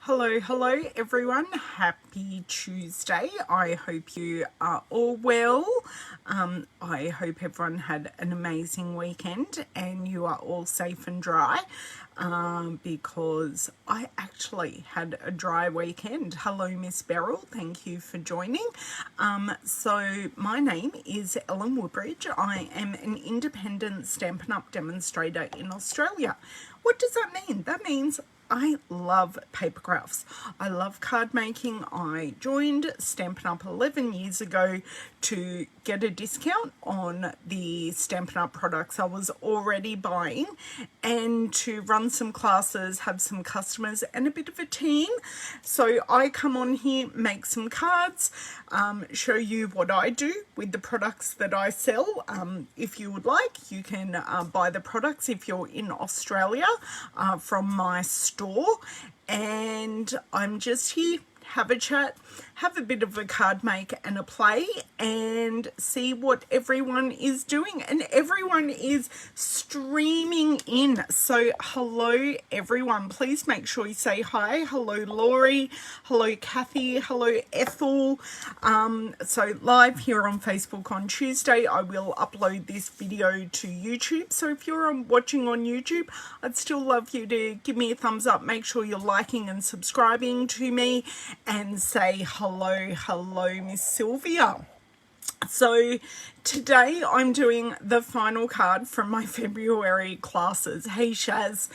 Hello everyone. Happy Tuesday. I hope you are all well. I hope everyone had an amazing weekend and you are all safe and dry, because I actually had a dry weekend. Hello Miss Beryl, thank you for joining. So my name is Ellen Woodbridge. I am an independent Stampin' Up! Demonstrator in Australia. What does that mean? That means I love paper crafts. I love card making. I joined Stampin' Up! 11 years ago to get a discount on the Stampin' Up! Products I was already buying and to run some classes, have some customers and a bit of a team. So I come on here, make some cards, show you what I do with the products that I sell. If you would like, you can buy the products if you're in Australia from my store, and I'm just here, have a chat, have a bit of a card make and a play, and see what everyone is doing. And everyone is streaming in, so hello everyone. Please make sure you say hi. Hello Laurie, hello Kathy, hello Ethel. So live here on Facebook on Tuesday. I will upload this video to YouTube, so if you're watching on YouTube, I'd still love you to give me a thumbs up. Make sure you're liking and subscribing to me, and say hello Miss Sylvia. So today I'm doing the final card from my February classes. Hey Shaz,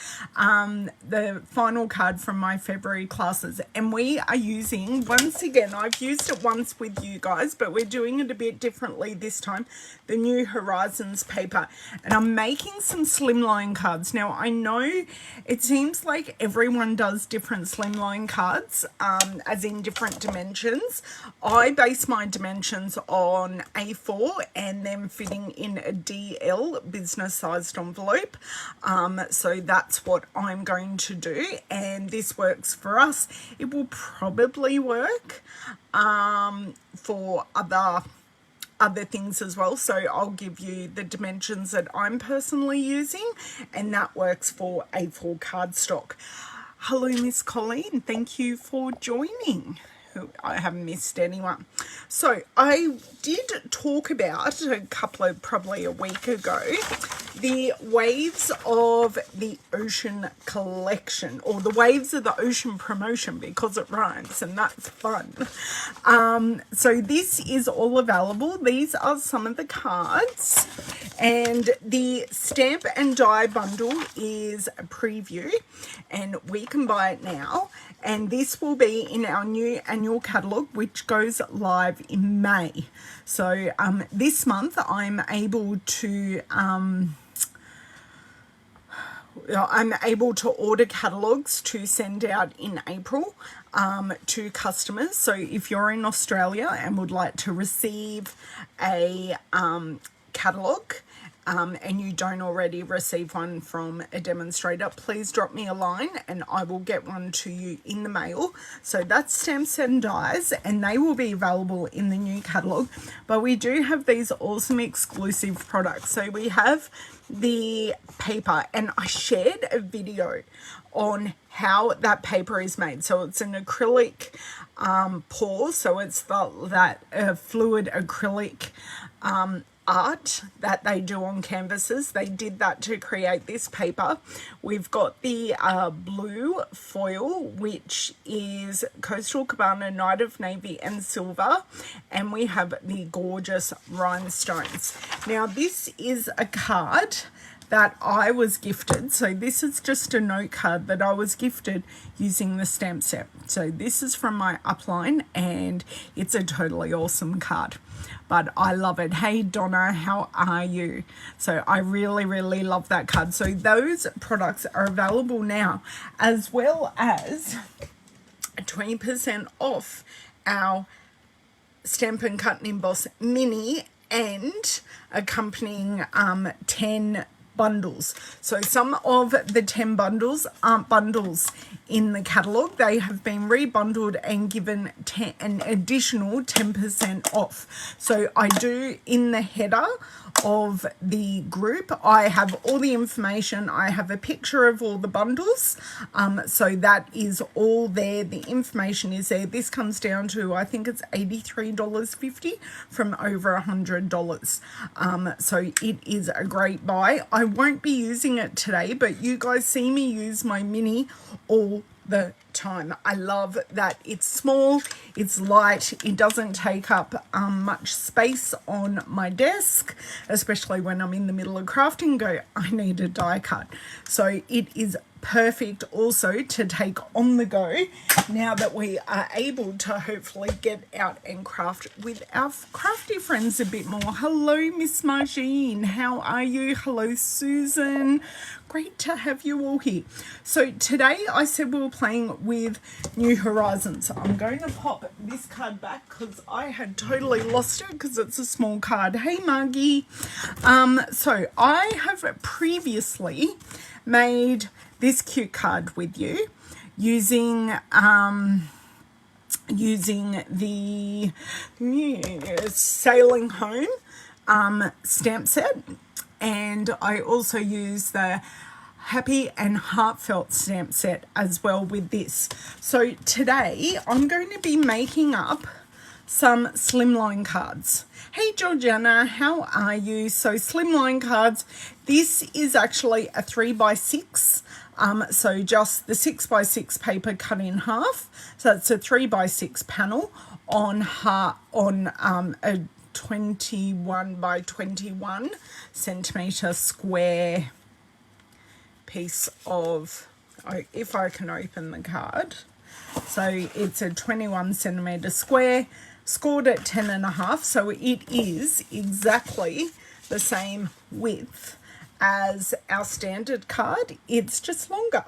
the final card from my February classes, and we are using, once again, I've used it once with you guys, but we're doing it a bit differently this time, the New Horizons paper, and I'm making some slimline cards. Now I know it seems like everyone does different slimline cards, as in different dimensions. I base my dimensions on A4 and then fitting in a DL, business sized envelope. So that's what I'm going to do, and this works for us. It will probably work for other things as well, so I'll give you the dimensions that I'm personally using, and that works for A4 cardstock. Hello Miss Colleen, thank you for joining. I haven't missed anyone. So I did talk about probably a week ago, the Waves of the Ocean collection, or the Waves of the Ocean promotion, because it rhymes and that's fun. So this is all available. These are some of the cards, and the stamp and die bundle is a preview, and we can buy it now. And this will be in our new annual catalogue, which goes live in May. So this month I'm able to order catalogues to send out in April to customers. So if you're in Australia and would like to receive a catalogue, and you don't already receive one from a demonstrator, please drop me a line and I will get one to you in the mail. So that's stamps and dies, and they will be available in the new catalogue. But we do have these awesome exclusive products. So we have the paper, and I shared a video on how that paper is made. So it's an acrylic pour, so it's that fluid acrylic art that they do on canvases. They did that to create this paper. We've got the blue foil, which is Coastal Cabana, Night of Navy and Silver, and we have the gorgeous rhinestones. Now this is a card that I was gifted. So this is just a note card that I was gifted using the stamp set. So this is from my upline, and it's a totally awesome card, but I love it. Hey Donna, how are you? So I really love that card. So those products are available now, as well as 20% off our Stampin' Cut and Emboss mini and accompanying 10 bundles. So some of the 10 bundles aren't bundles in the catalogue. They have been rebundled and given an additional 10% off. So I do, in the header of the group, I have all the information. I have a picture of all the bundles, so that is all there. The information is there. This comes down to, I think it's $83.50 from over $100. So it is a great buy. I won't be using it today, but you guys see me use my mini all the time. I love that it's small, it's light, it doesn't take up much space on my desk, especially when I'm in the middle of crafting, go, I need a die cut. So it is perfect also to take on the go now that we are able to hopefully get out and craft with our crafty friends a bit more. Hello, Miss Margine, how are you? Hello, Susan. Great to have you all here. So today I said we were playing with New Horizons. I'm going to pop this card back because I had totally lost it because it's a small card. Hey, Margie. So I have previously made this cute card with you using the Sailing Home stamp set, and I also use the Happy and Heartfelt stamp set as well with this. So today I'm going to be making up some slimline cards. Hey Georgiana, how are you? So slimline cards, this is actually a 3x6, so just the 6x6 paper cut in half. So it's a 3x6 panel on a 21 by 21 centimeter square piece of, if I can open the card, so it's a 21 centimeter square, scored at 10.5, so it is exactly the same width as our standard card. It's just longer.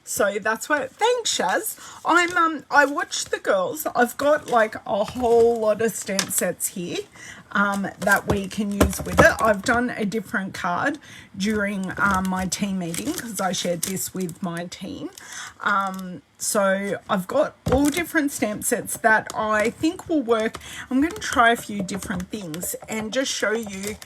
So that's why, thanks Shaz. I watched the girls. I've got like a whole lot of stamp sets here that we can use with it. I've done a different card during my team meeting because I shared this with my team. So I've got all different stamp sets that I think will work. I'm going to try a few different things and just show you,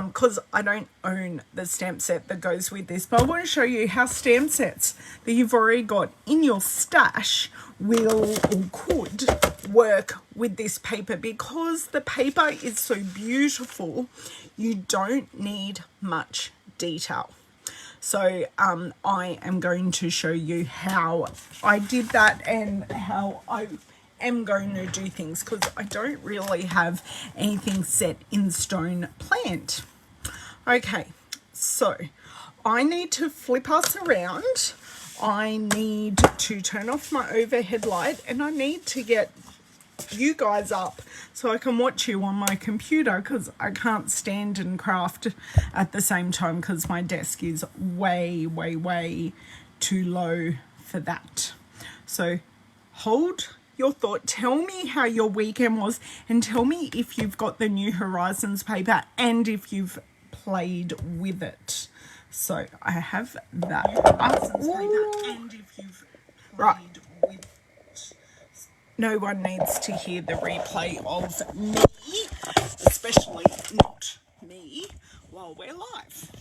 because I don't own the stamp set that goes with this, but I want to show you how stamp sets that you've already got in your stash will or could work with this paper. Because the paper is so beautiful, you don't need much detail. So I am going to show you how I did that and how I am going to do things, because I don't really have anything set in stone planned. Okay, so I need to flip us around. I need to turn off my overhead light, and I need to get you guys up so I can watch you on my computer, because I can't stand and craft at the same time because my desk is way too low for that. So hold your thought. Tell me how your weekend was, and tell me if you've got the New Horizons paper and if you've played with it. So I have that. And if you've played with it. No one needs to hear the replay of me, especially not me, while we're live.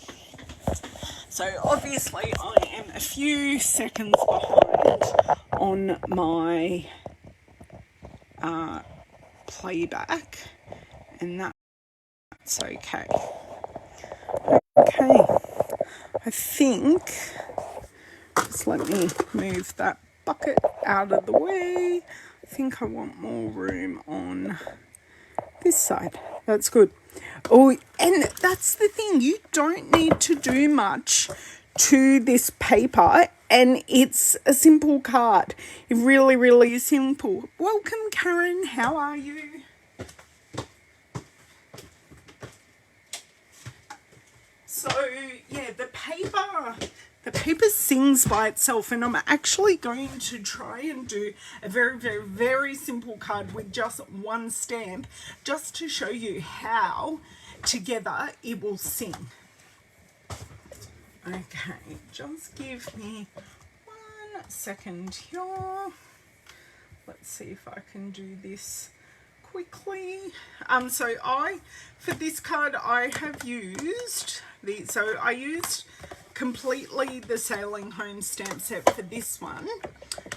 So obviously I am a few seconds behind on my playback, and that's okay. Okay, I think, just let me move that bucket out of the way. I think I want more room on this side. That's good. Oh, and that's the thing. You don't need to do much to this paper, and it's a simple card. It really is simple. Welcome, Karen. How are you? So, yeah, the paper sings by itself, and I'm actually going to try and do a very simple card with just one stamp, just to show you how together it will sing. Okay, just give me 1 second here. Let's see if I can do this quickly. So for this card, I have used I used completely the Sailing Home stamp set for this one,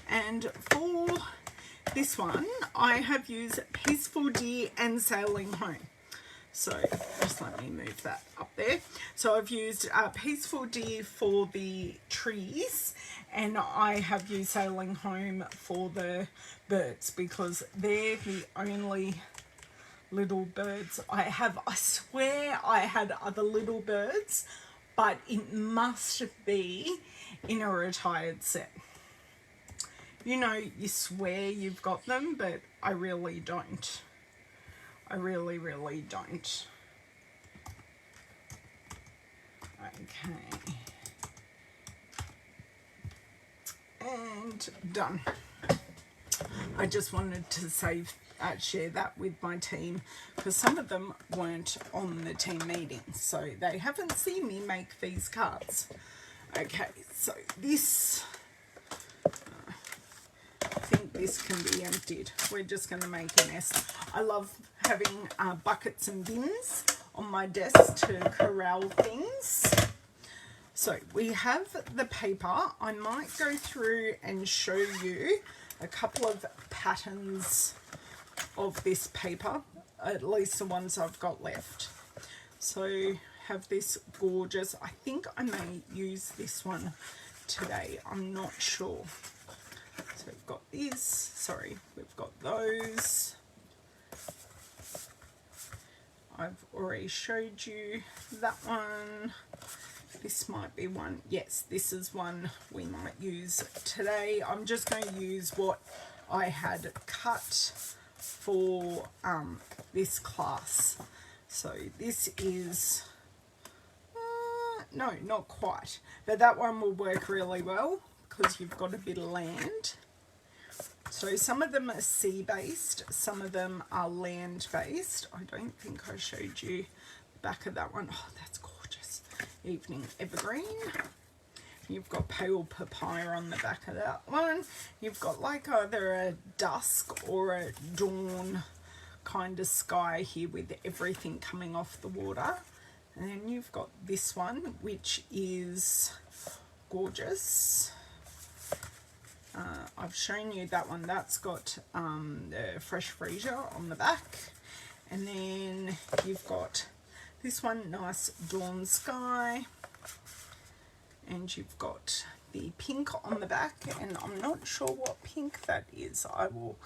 and for this one I have used Peaceful Deer and Sailing Home. So just let me move that up there. So I've used Peaceful Deer for the trees, and I have used Sailing Home for the birds because they're the only little birds I have. I swear I had other little birds, but it must be in a retired set. You know, you swear you've got them, but I really don't. I really, really don't. Okay. And done. I just wanted to share that with my team because some of them weren't on the team meeting, so they haven't seen me make these cards. Okay, so this, I think this can be emptied. We're just going to make a mess. I love having buckets and bins on my desk to corral things. So we have the paper. I might go through and show you a couple of patterns of this paper, at least the ones I've got left. So have this gorgeous, I think I may use this one today, I'm not sure. So we've got this, sorry, we've got those. I've already showed you that one. This might be one. Yes, this is one we might use today. I'm just going to use what I had cut for this class. So this is, no, not quite. But that one will work really well because you've got a bit of land. So some of them are sea-based, some of them are land-based. I don't think I showed you the back of that one. Oh, that's gorgeous. Evening Evergreen. You've got pale papaya on the back of that one. You've got like either a dusk or a dawn kind of sky here with everything coming off the water. And then you've got this one, which is gorgeous. I've shown you that one. That's got the fresh freezer on the back. And then you've got this one, nice dawn sky. And you've got the pink on the back, and I'm not sure what pink that is. I will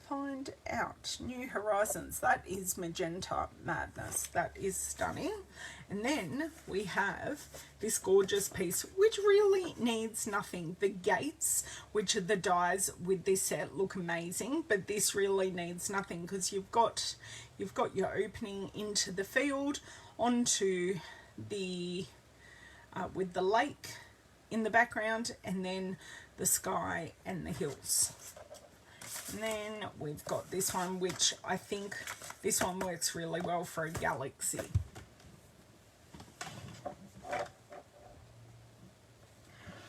find out. New Horizons, that is Magenta Madness. That is stunning. And then we have this gorgeous piece, which really needs nothing. The gates, which are the dies with this set, look amazing, but this really needs nothing because you've got your opening into the field, onto the with the lake in the background, and then the sky and the hills. And then we've got this one, which I think this one works really well for a galaxy.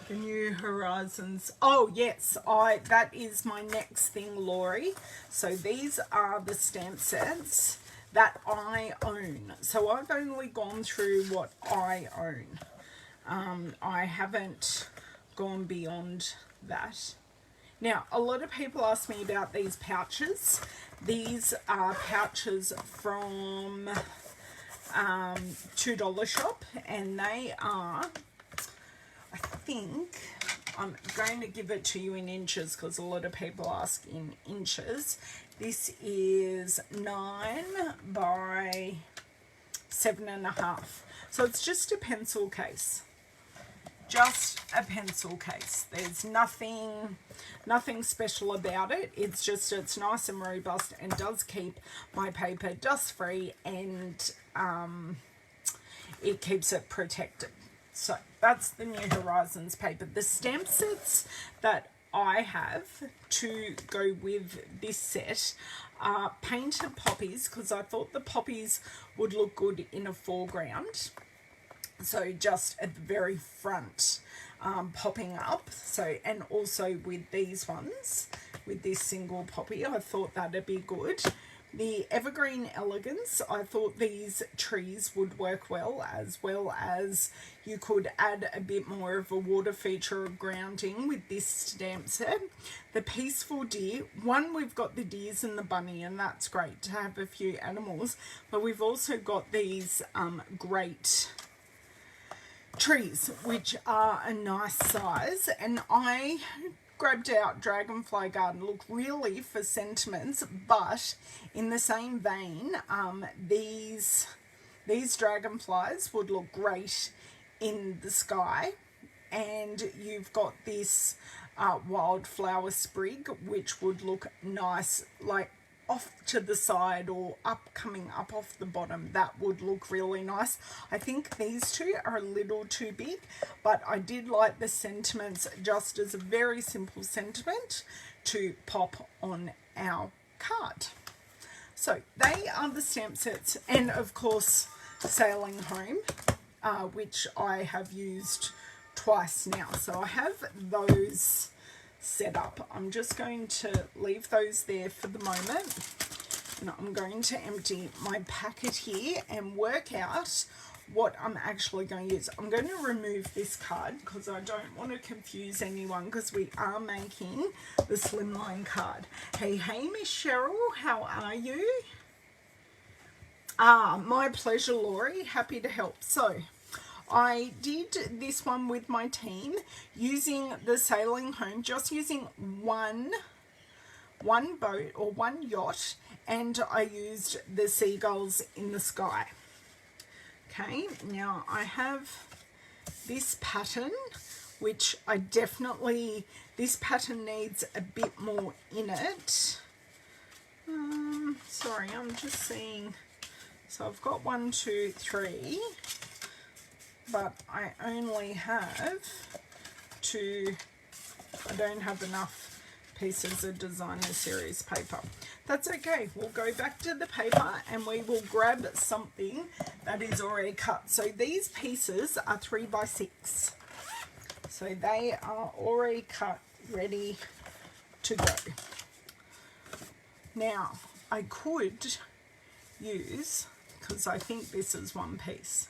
The New Horizons. Oh yes, that is my next thing, Laurie. So these are the stamp sets that I own. So I've only gone through what I own. I haven't gone beyond that. Now, a lot of people ask me about these pouches. These are pouches from $2 shop, and they are, I think, I'm going to give it to you in inches because a lot of people ask in inches. This is 9 by 7.5. So it's just a pencil case. Just a pencil case. There's nothing special about it. It's just, it's nice and robust and does keep my paper dust free, and it keeps it protected. So that's the New Horizons paper. The stamp sets that I have to go with this set are painted poppies because I thought the poppies would look good in a foreground. So just at the very front, popping up. So, and also with these ones, with this single poppy, I thought that'd be good. The Evergreen Elegance, I thought these trees would work well as you could add a bit more of a water feature of grounding with this stamp set. The Peaceful Deer, one, we've got the deers and the bunny, and that's great to have a few animals, but we've also got these great trees, which are a nice size, and I grabbed out Dragonfly Garden. Look, really for sentiments, but in the same vein, these dragonflies would look great in the sky, and you've got this wildflower sprig, which would look nice, like off to the side or coming up off the bottom. That would look really nice. I think these two are a little too big, but I did like the sentiments just as a very simple sentiment to pop on our card. So they are the stamp sets, and of course Sailing Home, which I have used twice now. So I have those set up. I'm just going to leave those there for the moment, and I'm going to empty my packet here and work out what I'm actually going to use. I'm going to remove this card because I don't want to confuse anyone, because we are making the Slimline card. Hey Miss Cheryl, how are you? My pleasure, Laurie, happy to help. So I did this one with my team using the Sailing Home, just using one boat or one yacht, and I used the seagulls in the sky. Okay, now I have this pattern, which I definitely, this pattern needs a bit more in it. Sorry, I'm just seeing. So I've got 1, 2, 3. But I only have 2, I don't have enough pieces of designer series paper. That's okay, we'll go back to the paper and we will grab something that is already cut. So these pieces are 3 by 6. So they are already cut, ready to go. Now, I could use, because I think this is one piece.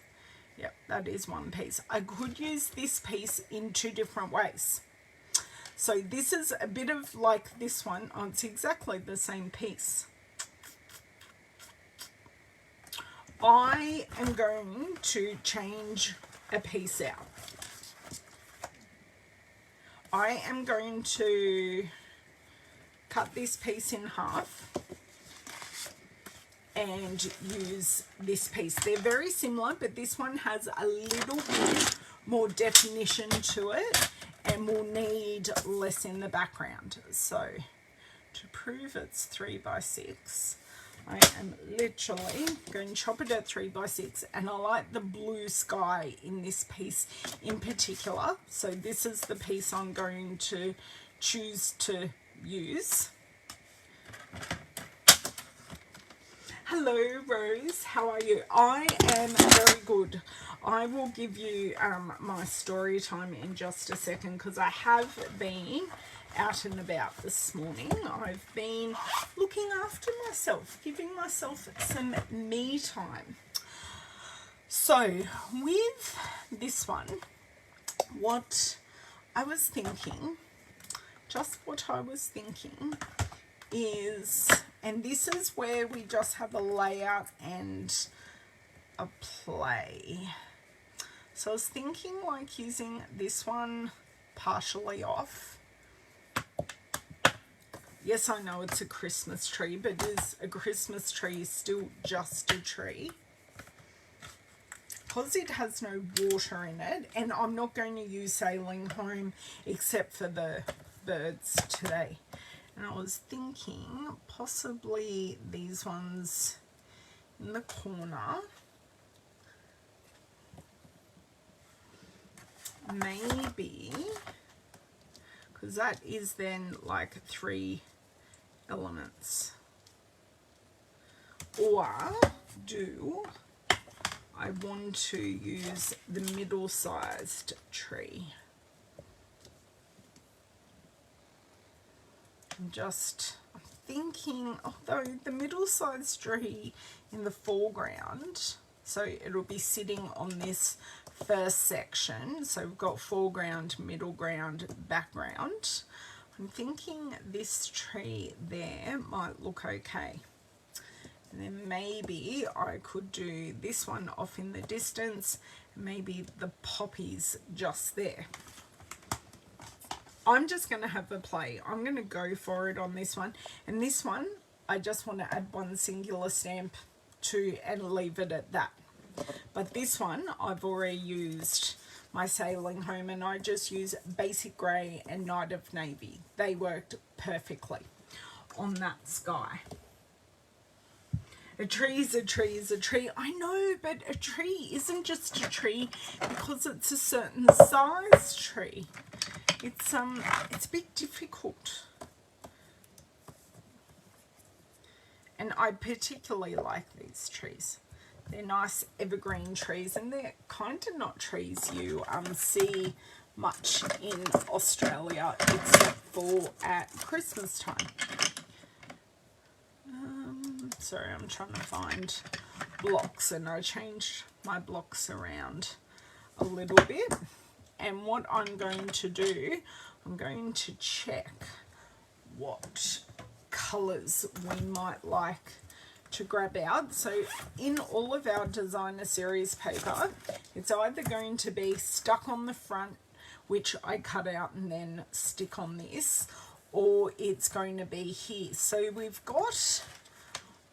Yep, that is one piece. I could use this piece in 2 different ways. So this is a bit of like this one. Oh, it's exactly the same piece. I am going to change a piece out. I am going to cut this piece in half and use this piece. They're very similar, but this one has a little bit more definition to it and will need less in the background. So to prove it's 3 by 6, I am literally going to chop it at 3 by 6, and I like the blue sky in this piece in particular. So this is the piece I'm going to choose to use. Hello Rose, how are you? I am very good. I will give you my story time in just a second, because I have been out and about this morning. I've been looking after myself, giving myself some me time. So with this one, what I was thinking is, and this is where we just have a layout and a play. So I was thinking like using this one partially off. Yes, I know it's a Christmas tree, but is a Christmas tree still just a tree? Because it has no water in it, and I'm not going to use Sailing Home except for the birds today. And I was thinking possibly these ones in the corner, maybe, because that is then like 3 elements. Or do I want to use the middle-sized tree. I'm thinking, although the middle-sized tree in the foreground, so it'll be sitting on this first section, so we've got foreground, middle ground, background. I'm thinking this tree there might look okay. And then maybe I could do this one off in the distance, maybe the poppies just there. I'm just going to have a play. I'm going to go for it on this one. And this one, I just want to add one singular stamp to and leave it at that. But this one, I've already used my Sailing Home, and I just use Basic Grey and Night of Navy. They worked perfectly on that sky. A tree is a tree is a tree. I know, but a tree isn't just a tree because it's a certain size tree. It's a bit difficult. And I particularly like these trees. They're nice evergreen trees, and they're kind of not trees you see much in Australia except for at Christmas time. Sorry, I'm trying to find blocks, and I changed my blocks around a little bit. And what I'm going to do, I'm going to check what colours we might like to grab out. So in all of our designer series paper, it's either going to be stuck on the front, which I cut out and then stick on this, or it's going to be here. So we've got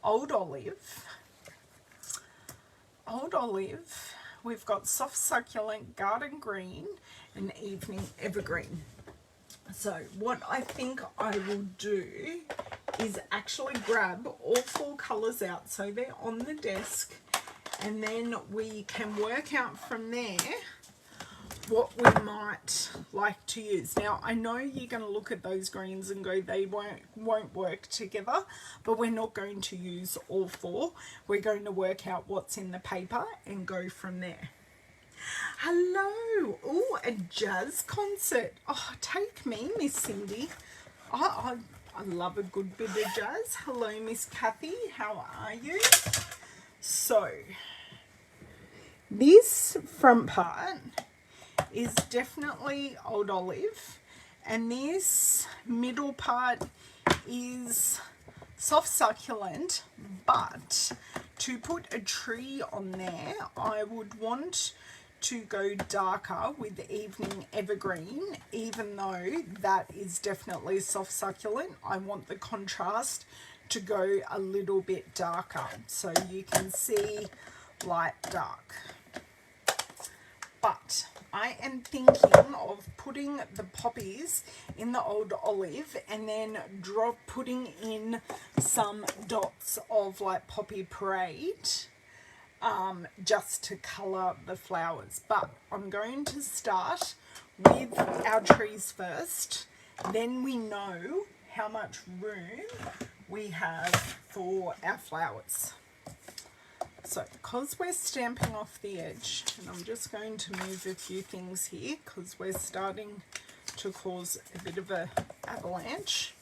Old Olive, we've got Soft Succulent, Garden Green, and Evening Evergreen. So what I think I will do is actually grab all 4 colours out so they're on the desk, and then we can work out from there what we might like to use. Now, I know you're going to look at those greens and go, they won't work together, but we're not going to use all 4. We're going to work out what's in the paper and go from there. Hello. Oh, a jazz concert. Oh, take me, Miss Cindy. I love a good bit of jazz. Hello, Miss Kathy. How are you? So, this front part is definitely Old Olive, and this middle part is Soft Succulent, but to put a tree on there, I would want to go darker with Evening Evergreen. Even though that is definitely Soft Succulent, I want the contrast to go a little bit darker, so you can see light dark. But I am thinking of putting the poppies in the Old Olive and then putting in some dots of like Poppy Parade, just to colour the flowers. But I'm going to start with our trees first, then we know how much room we have for our flowers. So, because we're stamping off the edge, and I'm just going to move a few things here because we're starting to cause a bit of an avalanche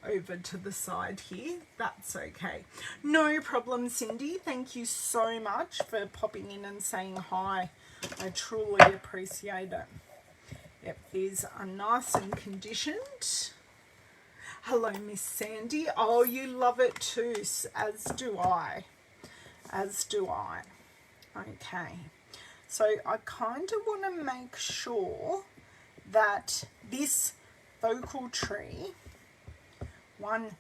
over to the side here. That's okay. No problem, Cindy. Thank you so much for popping in and saying hi. I truly appreciate it. Yep, these are nice and conditioned. Hello, Miss Sandy. Oh, you love it too, as do I. As do I. Okay, so I kind of want to make sure that this focal tree, one,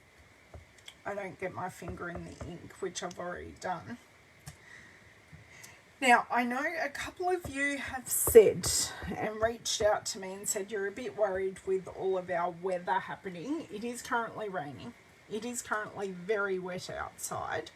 I don't get my finger in the ink, which I've already done. Now, I know a couple of you have said and reached out to me and said you're a bit worried with all of our weather happening. It is currently raining. It is currently very wet outside,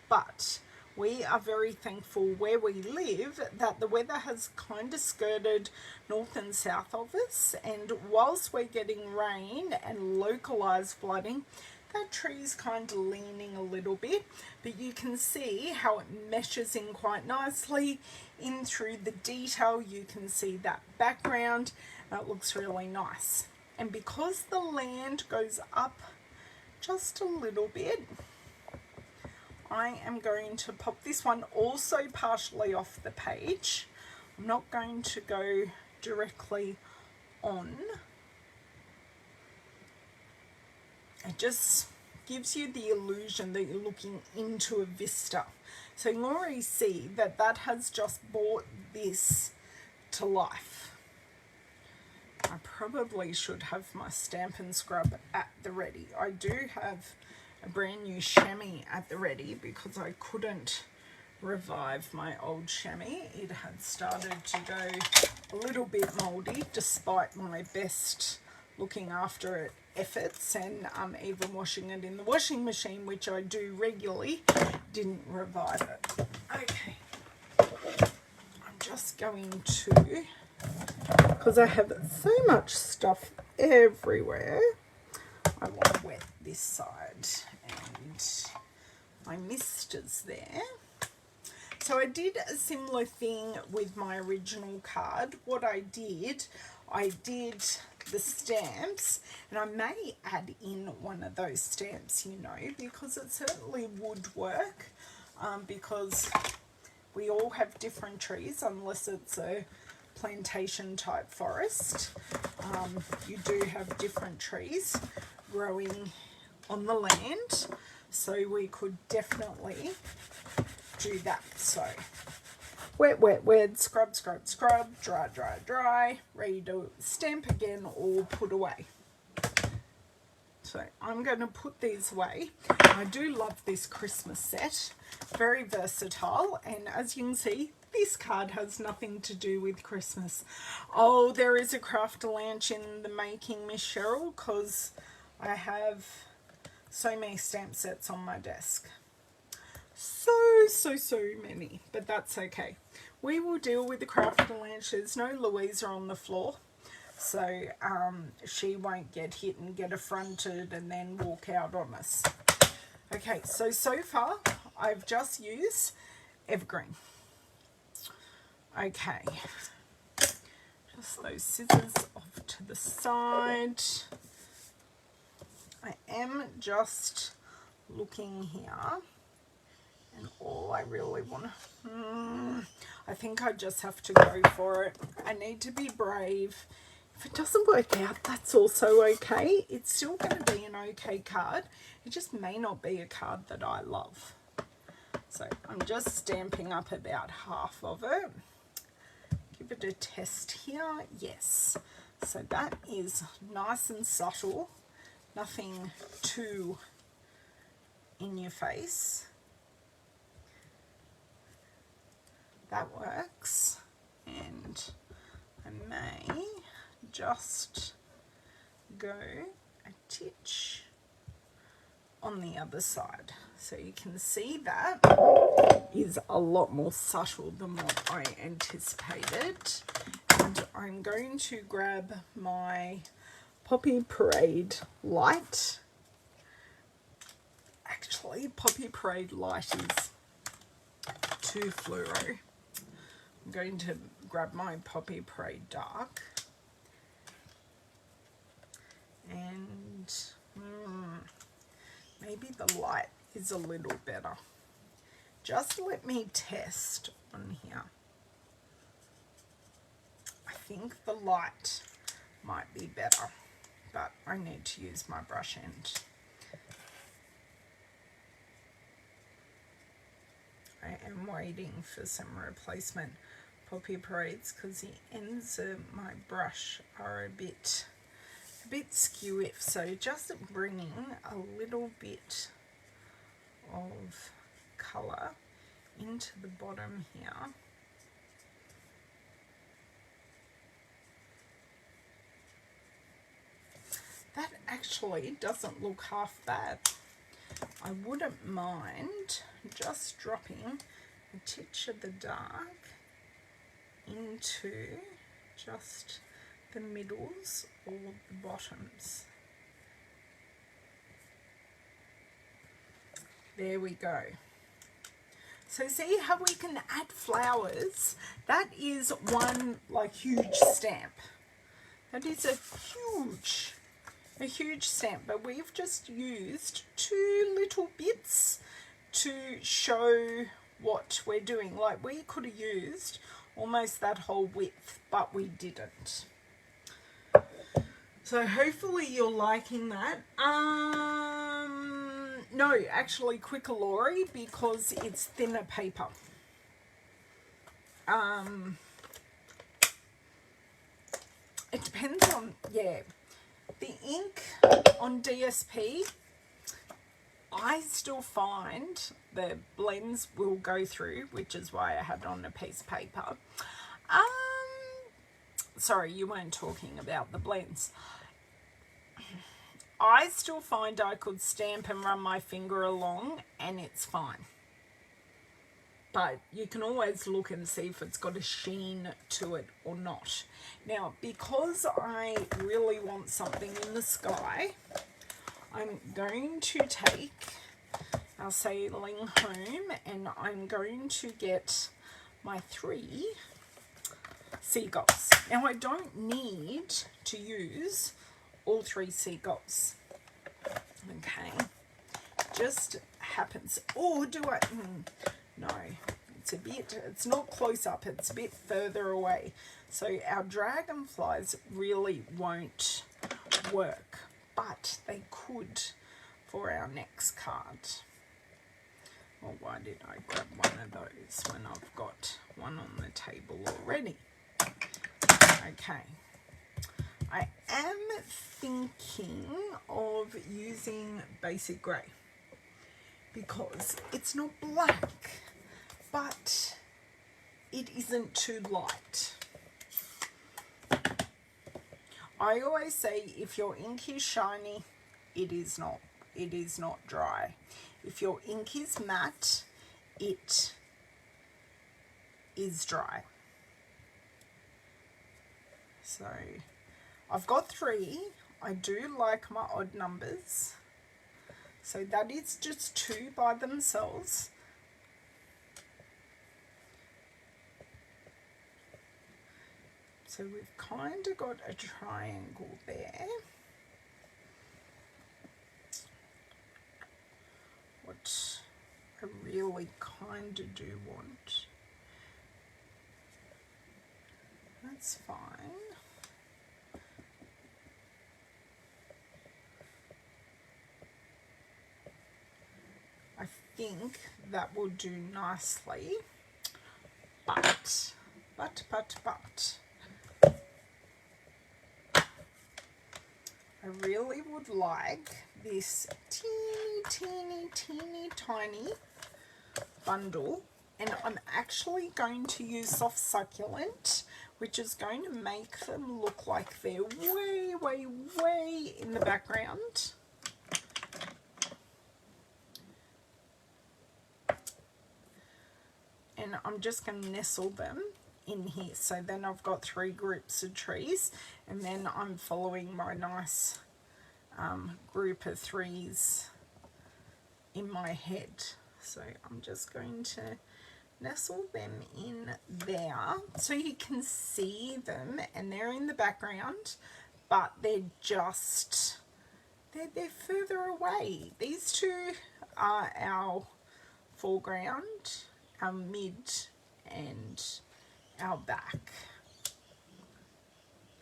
but we are very thankful where we live that the weather has kind of skirted north and south of us, and whilst we're getting rain and localised flooding, that tree's kind of leaning a little bit, but you can see how it meshes in quite nicely in through the detail. You can see that background. That looks really nice. And because the land goes up just a little bit, I am going to pop this one also partially off the page. I'm not going to go directly on. It just gives you the illusion that you're looking into a vista. So you can already see that that has just brought this to life. I probably should have my Stampin' scrub at the ready. I do have a brand new chamois at the ready because I couldn't revive my old chamois. It had started to go a little bit mouldy despite my best looking after it efforts, and even washing it in the washing machine, which I do regularly, didn't revive it. Okay, I'm just going to, because I have so much stuff everywhere, I want to wet this side, and my mist is there. So I did a similar thing with my original card. What I did the stamps, and I may add in one of those stamps, you know, because it certainly would work, because we all have different trees, unless it's a plantation type forest. You do have different trees growing on the land, so we could definitely do that. So wet, wet, wet, scrub, scrub, scrub, dry, dry, dry, ready to stamp again or put away. So I'm going to put these away. I do love this Christmas set, very versatile, and as you can see, this card has nothing to do with Christmas. Oh, there is a craft lunch in the making, Miss Cheryl, because I have so many stamp sets on my desk. So many, but that's okay. We will deal with the craft lunch. There's no Louisa on the floor, so she won't get hit and get affronted and then walk out on us. Okay, so far I've just used evergreen. Okay, just those scissors off to the side. I am just looking here, and all I really want to, I think I just have to go for it. I need to be brave. If it doesn't work out, that's also okay. It's still going to be an okay card. It just may not be a card that I love. So I'm just stamping up about half of it. Give it a test here. Yes. So that is nice and subtle. Nothing too in your face. That works. And I may just go a titch on the other side. So you can see that is a lot more subtle than what I anticipated. And I'm going to grab my Poppy Parade light. Actually, Poppy Parade light is too fluoro. I'm going to grab my Poppy Parade dark. And maybe the light is a little better. Just let me test on here. I think the light might be better, but I need to use my brush end. I am waiting for some replacement Poppy Parades because the ends of my brush are a bit skew, so just bringing a little bit of colour into the bottom here. That actually doesn't look half bad. I wouldn't mind just dropping a titch of the dark into just the middles or the bottoms. There we go. So see how we can add flowers? That is one like huge stamp. That is a huge stamp, but we've just used 2 little bits to show what we're doing. Like we could have used almost that whole width, but we didn't. So hopefully you're liking that. No, actually quicker Lori, because it's thinner paper. It depends on, yeah, the ink on DSP, I still find the blends will go through, which is why I had it on a piece of paper. Sorry, you weren't talking about the blends. I still find I could stamp and run my finger along and it's fine. But you can always look and see if it's got a sheen to it or not. Now, because I really want something in the sky, I'm going to take our sailing home and I'm going to get my 3 seagulls. Now, I don't need to use all 3 seagulls. Okay, just happens. Or do I? No, it's not close up, it's a bit further away. So our dragonflies really won't work, but they could for our next card. Well, why did I grab one of those when I've got one on the table already? Okay. I am thinking of using basic grey because it's not black, but it isn't too light. I always say if your ink is shiny, it is not dry. If your ink is matte, it is dry. So I've got 3. I do like my odd numbers. So that is just 2 by themselves. So we've kind of got a triangle there. What I really kind of do want. That's fine. I think that will do nicely, but I really would like this teeny tiny bundle, and I'm actually going to use soft succulent, which is going to make them look like they're way in the background. And I'm just going to nestle them in here. So then I've got 3 groups of trees, and then I'm following my nice group of 3s in my head. So I'm just going to nestle them in there so you can see them, and they're in the background, but they're just, they're further away. These 2 are our foreground, our mid, and our back.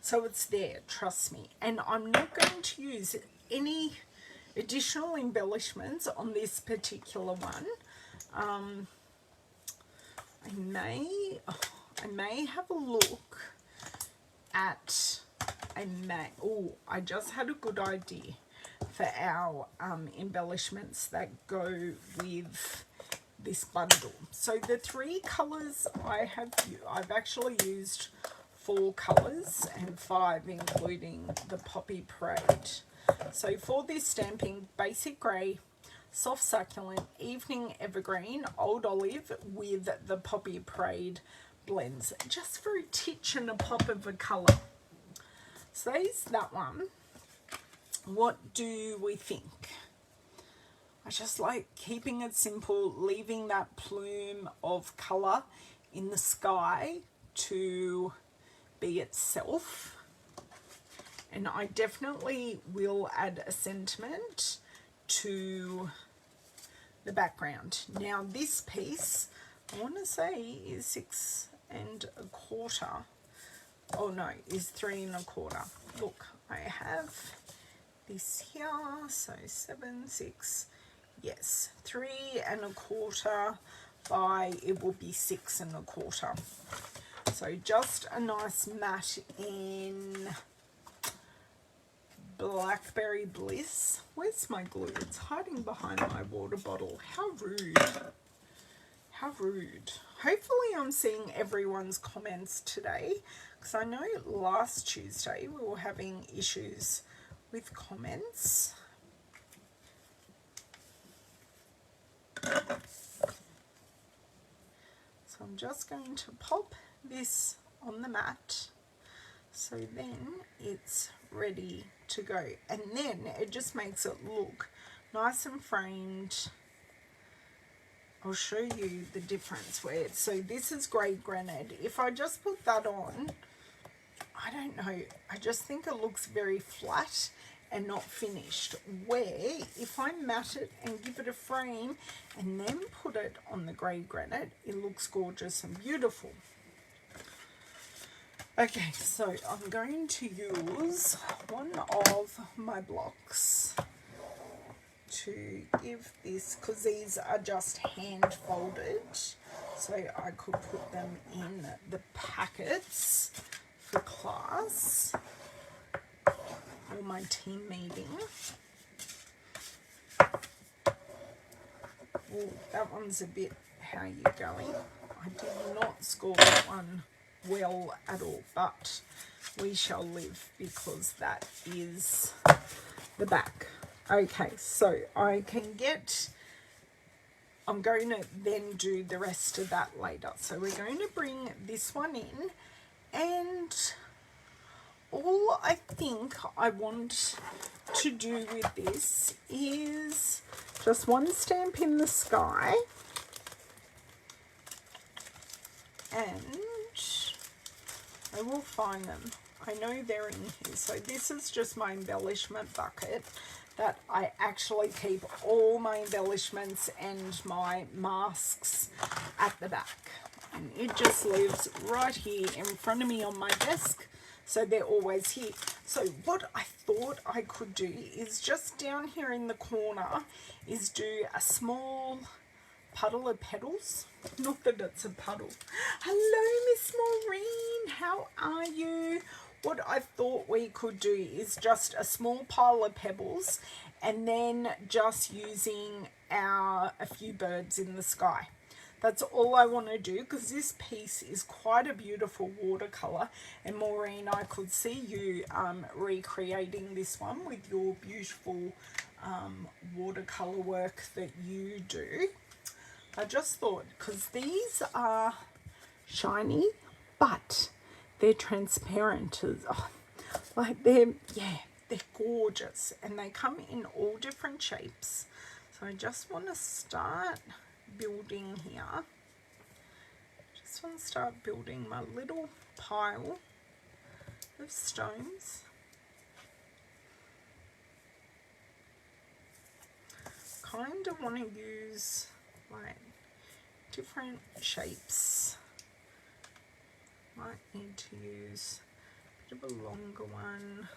So it's there, trust me. And I'm not going to use any additional embellishments on this particular one. I may have a look at I just had a good idea for our embellishments that go with this bundle. So the 3 colors I've actually used 4 colors and 5 including the Poppy Parade. So for this stamping, basic grey, soft succulent, evening evergreen, old olive with the Poppy Parade blends, just for a titch and a pop of a colour. So there's that one. What do we think? I just like keeping it simple, leaving that plume of colour in the sky to be itself. And I definitely will add a sentiment to the background. Now this piece, I want to say is 6 1/4. Oh no, is 3 1/4. Look, I have this here, so 7, 6, yes, 3 1/4 by, it will be 6 1/4. So just a nice matte in Blackberry Bliss. Where's my glue? It's hiding behind my water bottle. How rude. How rude. Hopefully I'm seeing everyone's comments today, because I know last Tuesday we were having issues with comments. So I'm just going to pop this on the mat, so then it's ready to go, and then it just makes it look nice and framed. I'll show you the difference where it's, so this is grey granite. If I just put that on, I don't know, I just think it looks very flat and not finished, where if I matte it and give it a frame and then put it on the grey granite, it looks gorgeous and beautiful. Okay, so I'm going to use one of my blocks to give this, because these are just hand folded, so I could put them in the packets for class or my team meeting. Oh, that one's a bit, how you going? I did not score that one well at all, but we shall live, because that is the back. Okay, so I can get, I'm going to then do the rest of that later. So we're going to bring this one in, and all I think I want to do with this is just one stamp in the sky, and I will find them. I know they're in here. So this is just my embellishment bucket that I actually keep all my embellishments and my masks at the back. And it just lives right here in front of me on my desk. So they're always here. So what I thought I could do is just down here in the corner is do a small puddle of petals. Not that it's a puddle. Hello, Miss Maureen. How are you? What I thought we could do is just a small pile of pebbles, and then just using a few birds in the sky. That's all I want to do, because this piece is quite a beautiful watercolour. And Maureen, I could see you recreating this one with your beautiful watercolour work that you do. I just thought, because these are shiny, but they're transparent. Like they're gorgeous, and they come in all different shapes. So I just want to start building here. Just want to start building my little pile of stones. Kind of want to use like different shapes. Might need to use a bit of a longer one.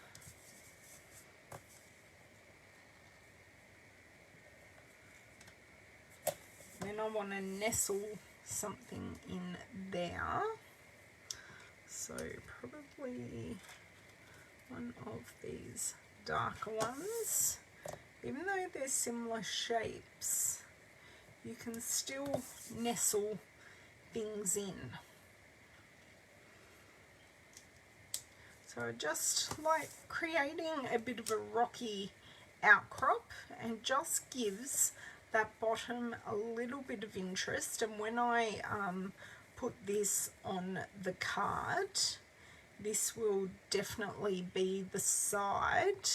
Then I want to nestle something in there. So probably one of these darker ones. Even though they're similar shapes, you can still nestle things in. So I just like creating a bit of a rocky outcrop, and just gives that bottom a little bit of interest. And when I put this on the card, this will definitely be the side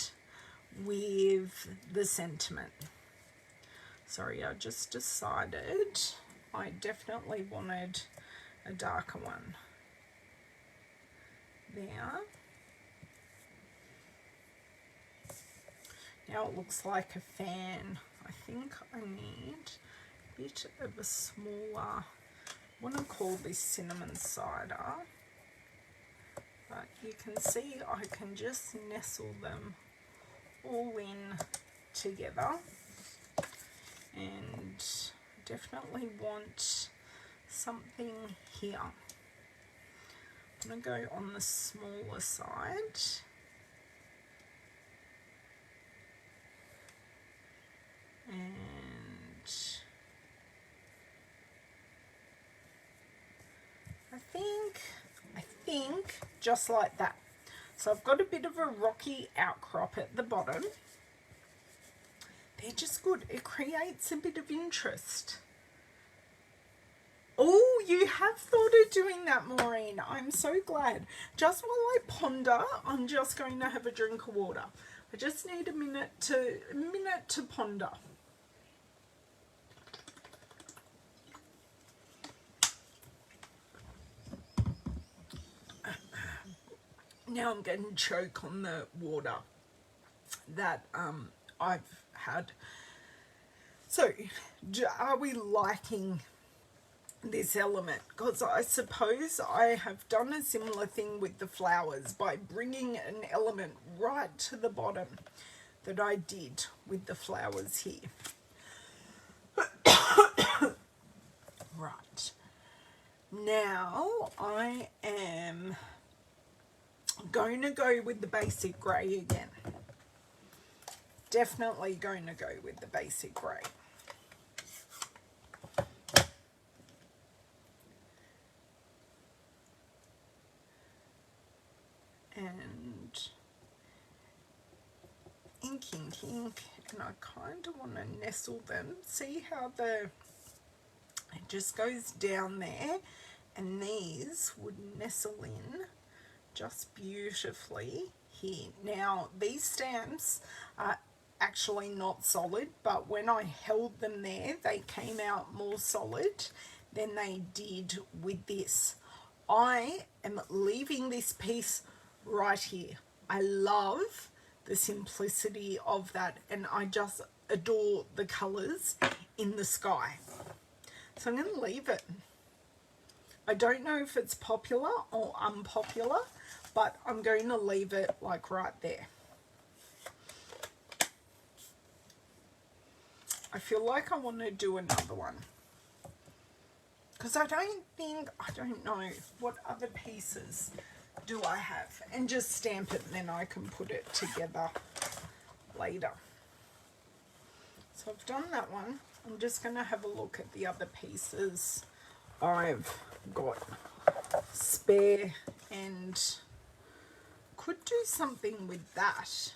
with the sentiment. Sorry, I just decided I definitely wanted a darker one. There. Now it looks like a fan. I think I need a bit of a smaller, I want to call this cinnamon cider, but you can see I can just nestle them all in together, and definitely want something here. I'm going to go on the smaller side. And I think just like that. So I've got a bit of a rocky outcrop at the bottom. They're just good. It creates a bit of interest. Oh, you have thought of doing that, Maureen. I'm so glad. Just while I ponder, I'm just going to have a drink of water. I just need a minute to ponder. Now I'm going to choke on the water that I've had. So, are we liking this element? Because I suppose I have done a similar thing with the flowers by bringing an element right to the bottom that I did with the flowers here. Right. Now I am going to go with the basic grey again. Definitely going to go with the basic grey. And ink, and I kind of want to nestle them. See how it just goes down there, and these would nestle in just beautifully here. Now these stamps are actually not solid, but when I held them there they came out more solid than they did with this. I am leaving this piece right here. I love the simplicity of that, and I just adore the colors in the sky. So I'm going to leave it. I don't know if it's popular or unpopular, but I'm going to leave it like right there. I feel like I want to do another one, because I don't know what other pieces do I have, and just stamp it and then I can put it together later. So I've done that one. I'm just going to have a look at the other pieces I've got spare, and could do something with that.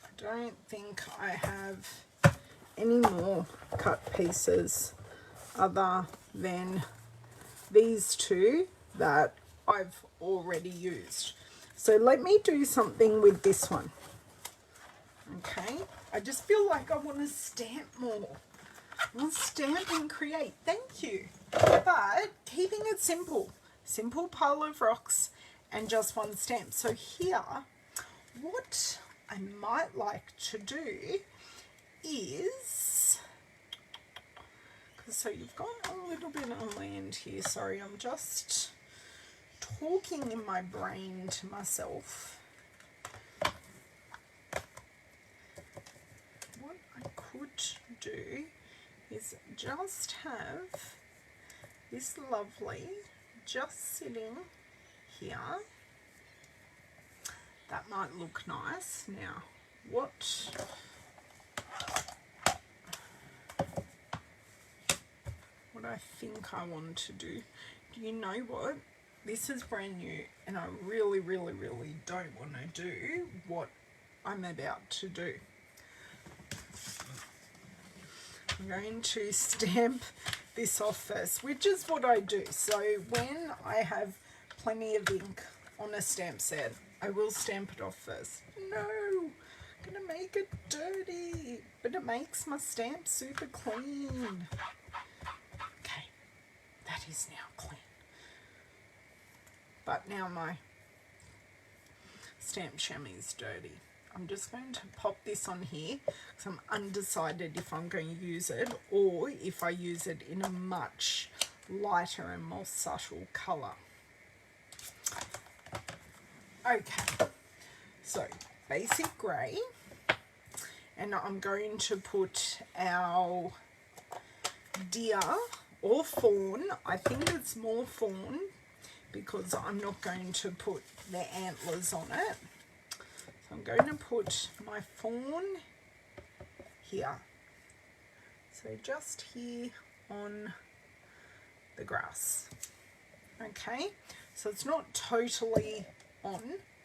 I don't think I have any more cut pieces other than these two that I've already used. So let me do something with this one. Okay, I just feel like I want to stamp more. I want to stamp and create. Thank you. But keeping it simple. Simple pile of rocks and just one stamp. So here, what I might like to do is, so you've got a little bit of land here. Sorry, I'm just talking in my brain to myself. What I could do is just have this lovely just sitting here. That might look nice. Now, what I think I want to do you know what? This is brand new, and I really, really, really don't want to do what I'm about to do. I'm going to stamp this off first, which is what I do. So when I have plenty of ink on a stamp set. I will stamp it off first. No, I'm gonna make it dirty, but it makes my stamp super clean. Okay, that is now clean. But now my stamp chamois is dirty. I'm just going to pop this on here because I'm undecided if I'm going to use it or if I use it in a much lighter and more subtle colour. Okay, so basic grey, and I'm going to put our deer or fawn. I think it's more fawn because I'm not going to put the antlers on it. So I'm going to put my fawn here. So just here on the grass. Okay, so it's not totally on,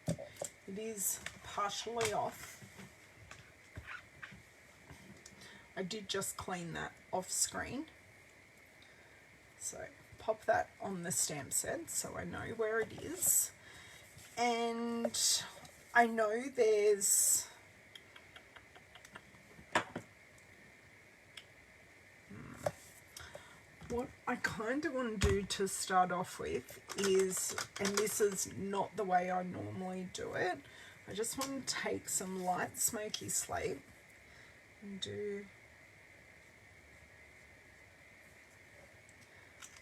it is partially off. I did just clean that off screen. So pop that on the stamp set so I know where it is. And I know there's what I kind of want to do to start off with is, and this is not the way I normally do it, I just want to take some light smoky slate and do,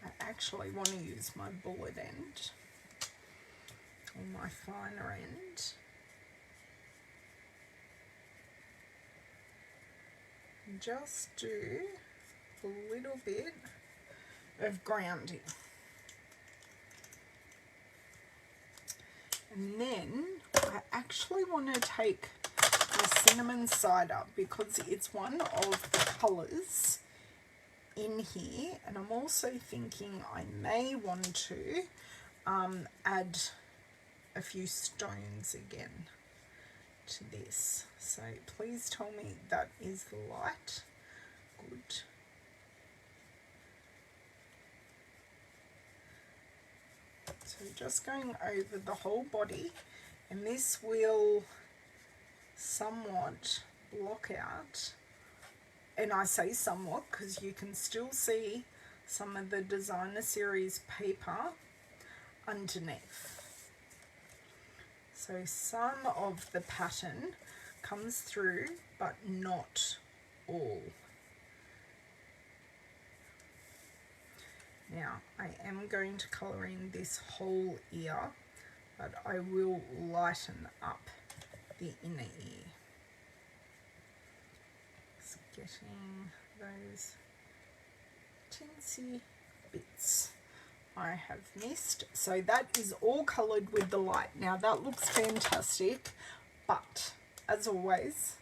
I actually want to use my bullet end or my finer end. And just do a little bit of grounding. And then I actually want to take my cinnamon cider because it's one of the colours in here, and I'm also thinking I may want to add a few stones again to this. So please tell me that is light. Good. So just going over the whole body, and this will somewhat block out, and I say somewhat because you can still see some of the designer series paper underneath. So some of the pattern comes through, but not all. Now, I am going to colour in this whole ear, but I will lighten up the inner ear. Just getting those teensy bits I have missed. So that is all coloured with the light. Now that looks fantastic, but as always,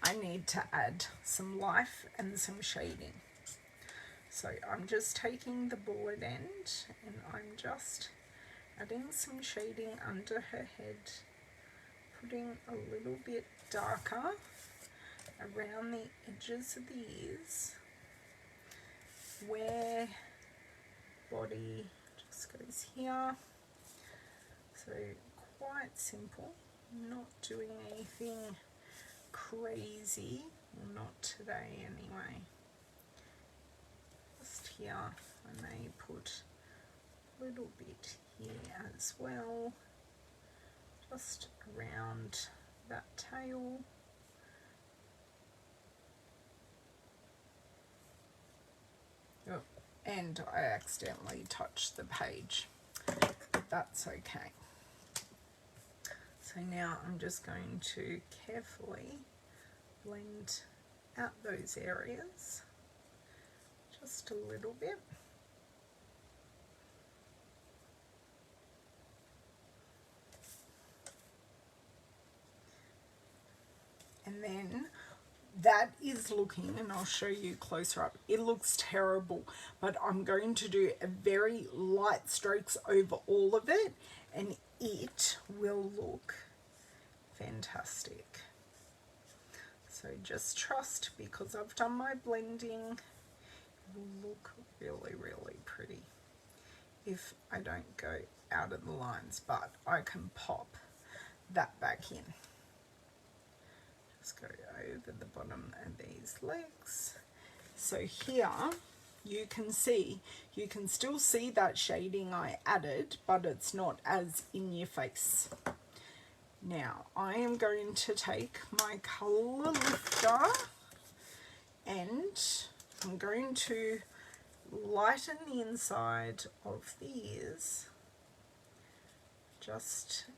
I need to add some life and some shading. So I'm just taking the bullet end and I'm just adding some shading under her head, putting a little bit darker around the edges of the ears, where body just goes here. So quite simple, not doing anything crazy, well, not today anyway. Just here, I may put a little bit here as well, just around that tail. Oh, and I accidentally touched the page, but that's okay. So now I'm just going to carefully blend out those areas just a little bit. And then that is looking, and I'll show you closer up, it looks terrible, but I'm going to do a very light strokes over all of it and it will look fantastic. So just trust, because I've done my blending, it will look really, really pretty if I don't go out of the lines, but I can pop that back in. Just go over the bottom of these legs. So here you can still see that shading I added, but it's not as in your face. Now I am going to take my colour lifter and I'm going to lighten the inside of the ears.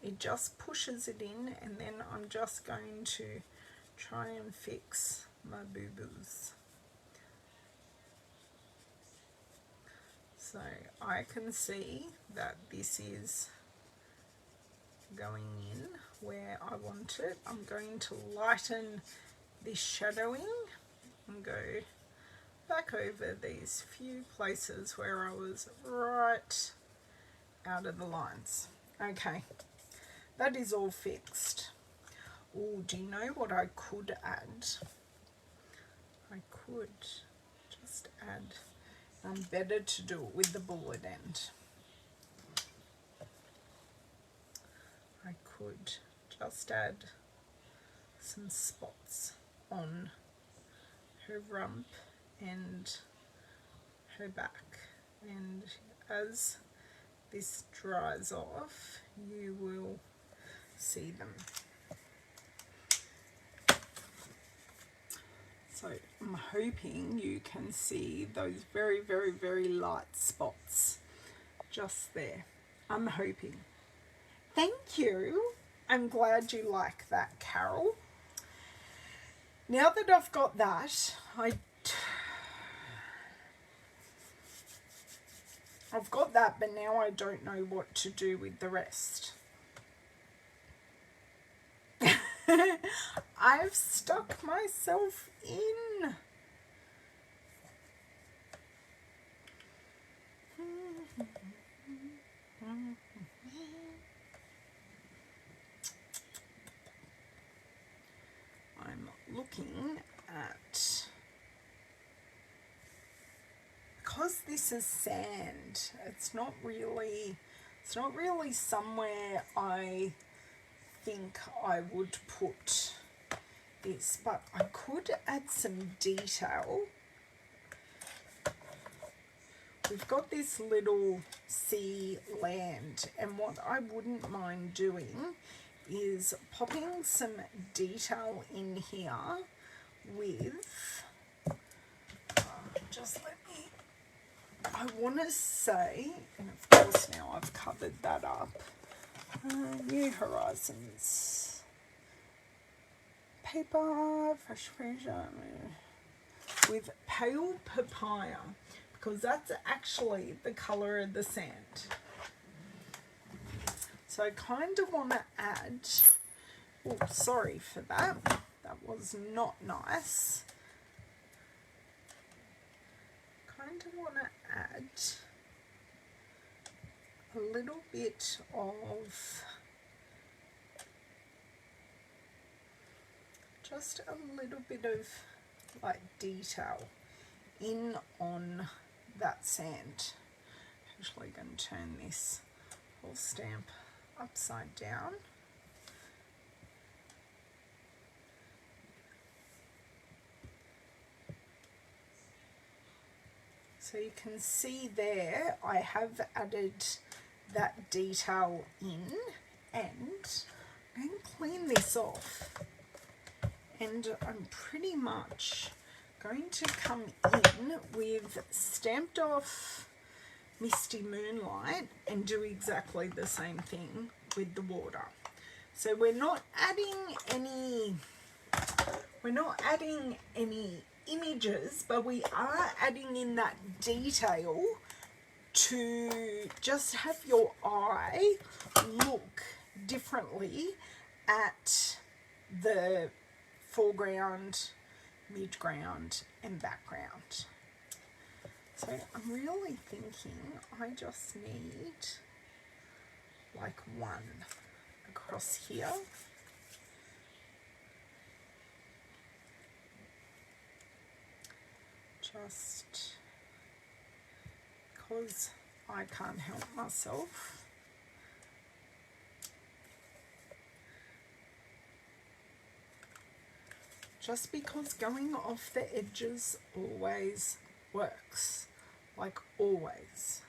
It just pushes it in, and then I'm just going to try and fix my boo-boos. So I can see that this is going in where I want it. I'm going to lighten this shadowing and go back over these few places where I was right out of the lines. Okay, that is all fixed. Oh, do you know what I could add? I could just add, better to do it with the bullet end. I could just add some spots on her rump and her back, and as this dries off you will see them. So I'm hoping you can see those very, very, very light spots just there. I'm hoping. Thank you. I'm glad you like that, Carol. Now that I've got that, I've got that, but now I don't know what to do with the rest. I've stuck myself in. I'm looking at, because this is sand, it's not really somewhere I think I would put this, but I could add some detail. We've got this little sea land, and what I wouldn't mind doing is popping some detail in here with, just let me, I want to say, and of course now I've covered that up, New Horizons paper, fresh pressure with pale papaya, because that's actually the colour of the sand. So I kind of want to add, oh, sorry for that, that was not nice. Kind of want to add a little bit of, just a little bit of like detail in on that sand. I'm actually going to turn this whole stamp upside down. So you can see there I have added that detail in, and I'm going to clean this off, and I'm pretty much going to come in with Stamped Off Misty Moonlight and do exactly the same thing with the water. So we're not adding any images, but we are adding in that detail to just have your eye look differently at the foreground, midground and background. So I'm really thinking I just need like one across here. Just because I can't help myself. just because going off the edges always works, like always.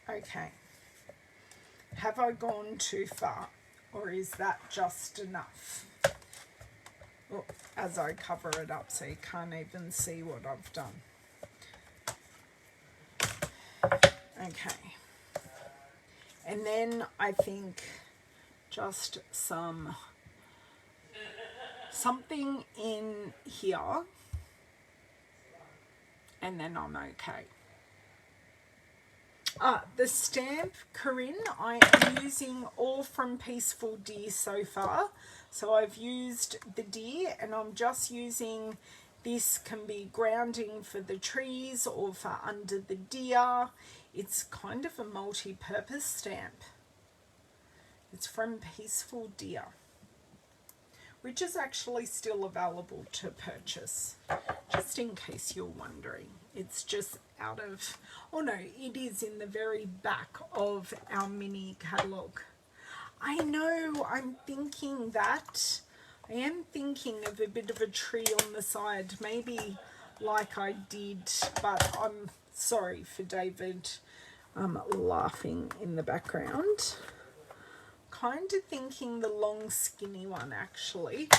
Okay, have I gone too far, or is that just enough? Oh, as I cover it up so you can't even see what I've done. Okay, and then I think just something in here, and then I'm okay. The stamp, Corinne, I am using all from Peaceful Deer so far. So I've used the deer, and I'm just using, this can be grounding for the trees or for under the deer. It's kind of a multi-purpose stamp. It's from Peaceful Deer, which is actually still available to purchase, just in case you're wondering. It's just out of, oh no, it is in the very back of our mini catalogue. I know, I'm thinking that. I am thinking of a bit of a tree on the side, maybe like I did, but I'm sorry for David laughing in the background. Kind of thinking the long skinny one actually.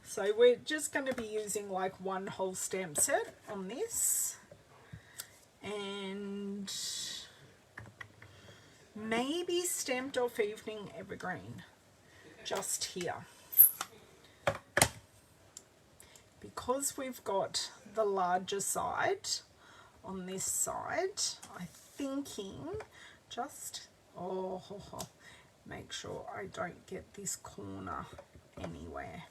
So we're just going to be using like one whole stamp set on this, and maybe Stamped Off Evening Evergreen just here, because we've got the larger side on this side. I'm thinking just make sure I don't get this corner anywhere.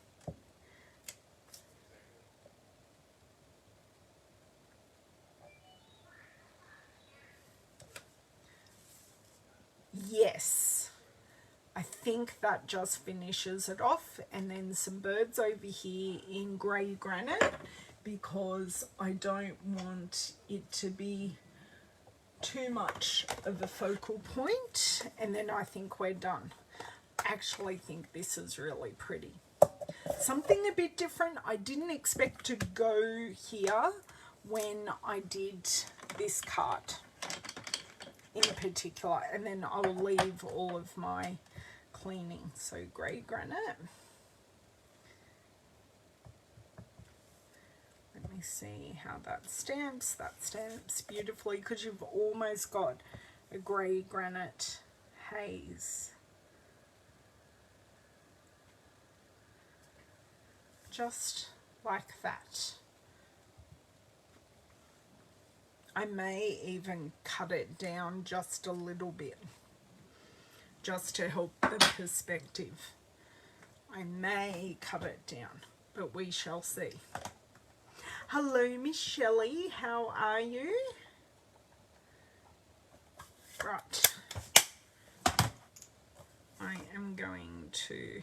Yes, I think that just finishes it off, and then some birds over here in grey granite, because I don't want it to be too much of a focal point, and then I think we're done. I actually think this is really pretty. Something a bit different. I didn't expect to go here when I did this card in particular, and then I will leave all of my cleaning. So grey granite. Let me see how that stamps. That stamps beautifully, because you've almost got a grey granite haze. Just like that. I may even cut it down just a little bit, just to help the perspective. I may cut it down, but we shall see. Hello, Miss Shelley, how are you? Right. I am going to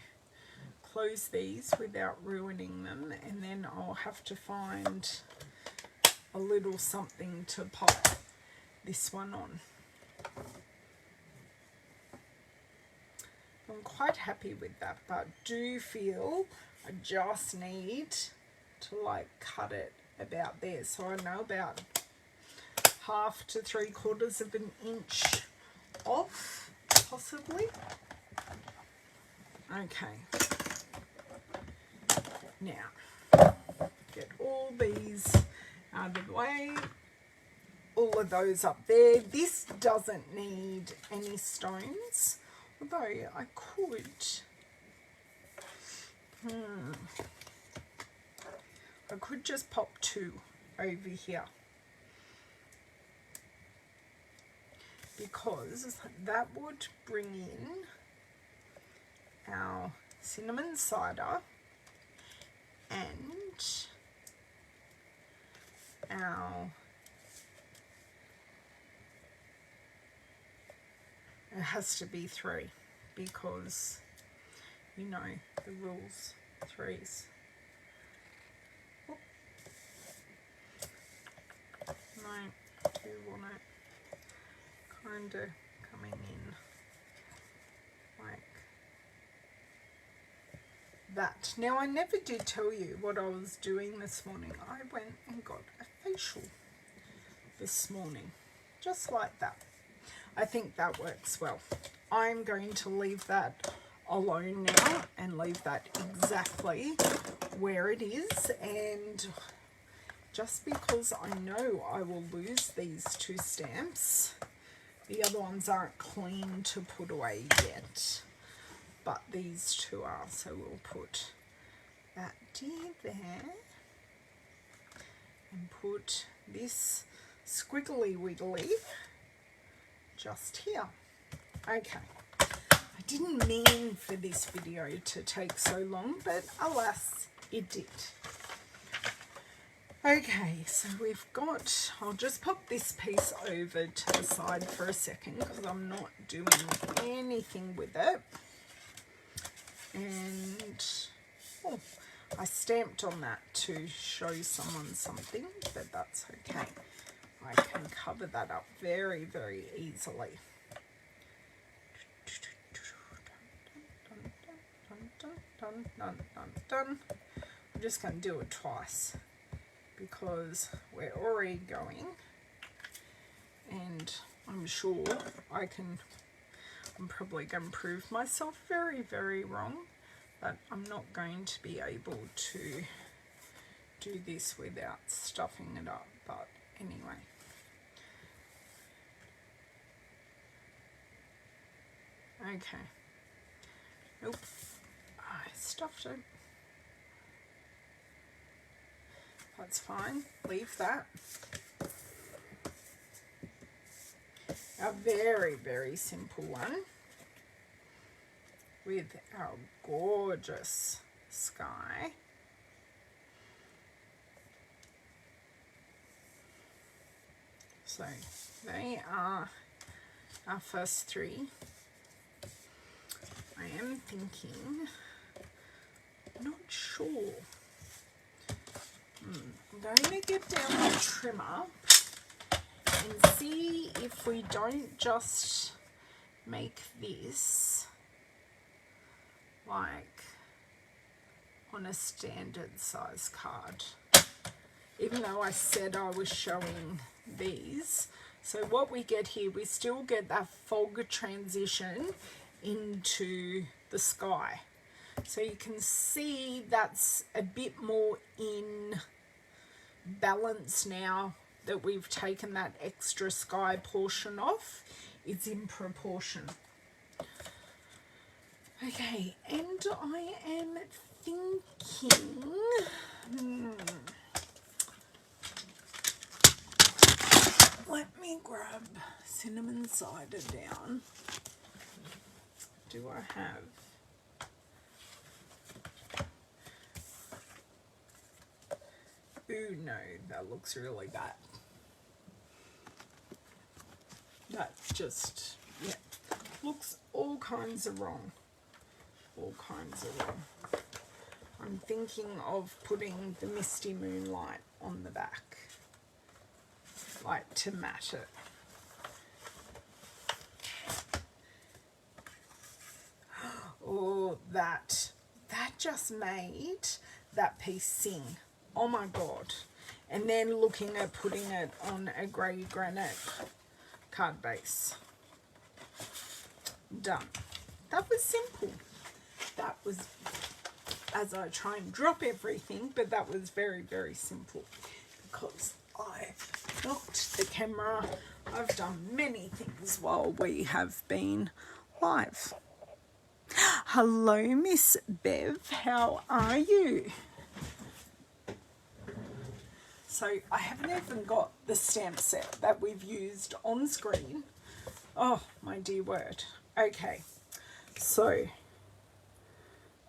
close these without ruining them, and then I'll have to find a little something to pop this one on. I'm quite happy with that, but do feel I just need to like cut it about there, so I know about 1/2 to 3/4 of an inch off, possibly. Okay, now get all these out of the way, all of those up there. This doesn't need any stones, although I could. I could just pop 2 over here, because that would bring in our cinnamon cider and our, it has to be 3, because you know the rules, 3s. No, do want it kind of coming in like that. Now, I never did tell you what I was doing this morning. I went and got a facial this morning, just like that. I think that works well. I'm going to leave that alone now and leave that exactly where it is, and just because I know I will lose these two stamps, the other ones aren't clean to put away yet, but these two are, so we'll put that deer there and put this squiggly wiggly just here. Okay, I didn't mean for this video to take so long, but alas, it did. Okay, so we've got, I'll just pop this piece over to the side for a second because I'm not doing anything with it. And, oh, I stamped on that to show someone something, but that's okay. I can cover that up very, very easily. I'm just going to do it twice because we're already going, and I'm sure I'm probably going to prove myself very, very wrong, but I'm not going to be able to do this without stuffing it up, but anyway. Okay. Nope. I stuffed it. That's fine. Leave that. A very, very simple one with our gorgeous sky. So they are our first three. I am thinking, not sure. I'm going to get down the trimmer and see if we don't just make this like on a standard size card, even though I said I was showing these. So what we get here, we still get that fog transition into the sky. So you can see that's a bit more in balance now that we've taken that extra sky portion off. It's in proportion. Okay, and I am thinking, let me grab cinnamon cider down. Do I have? Ooh, no, that looks really bad. That just, yeah, looks all kinds of wrong. All kinds of wrong. I'm thinking of putting the Misty Moonlight on the back, like to mat it. Oh, that just made that piece sing. Oh my god. And then looking at putting it on a grey granite card base. Done. That was simple. That was, as I try and drop everything, but that was very, very simple because I've knocked the camera. I've done many things while we have been live. Hello, Miss Bev. How are you? So I haven't even got the stamp set that we've used on screen. Oh, my dear word. Okay, so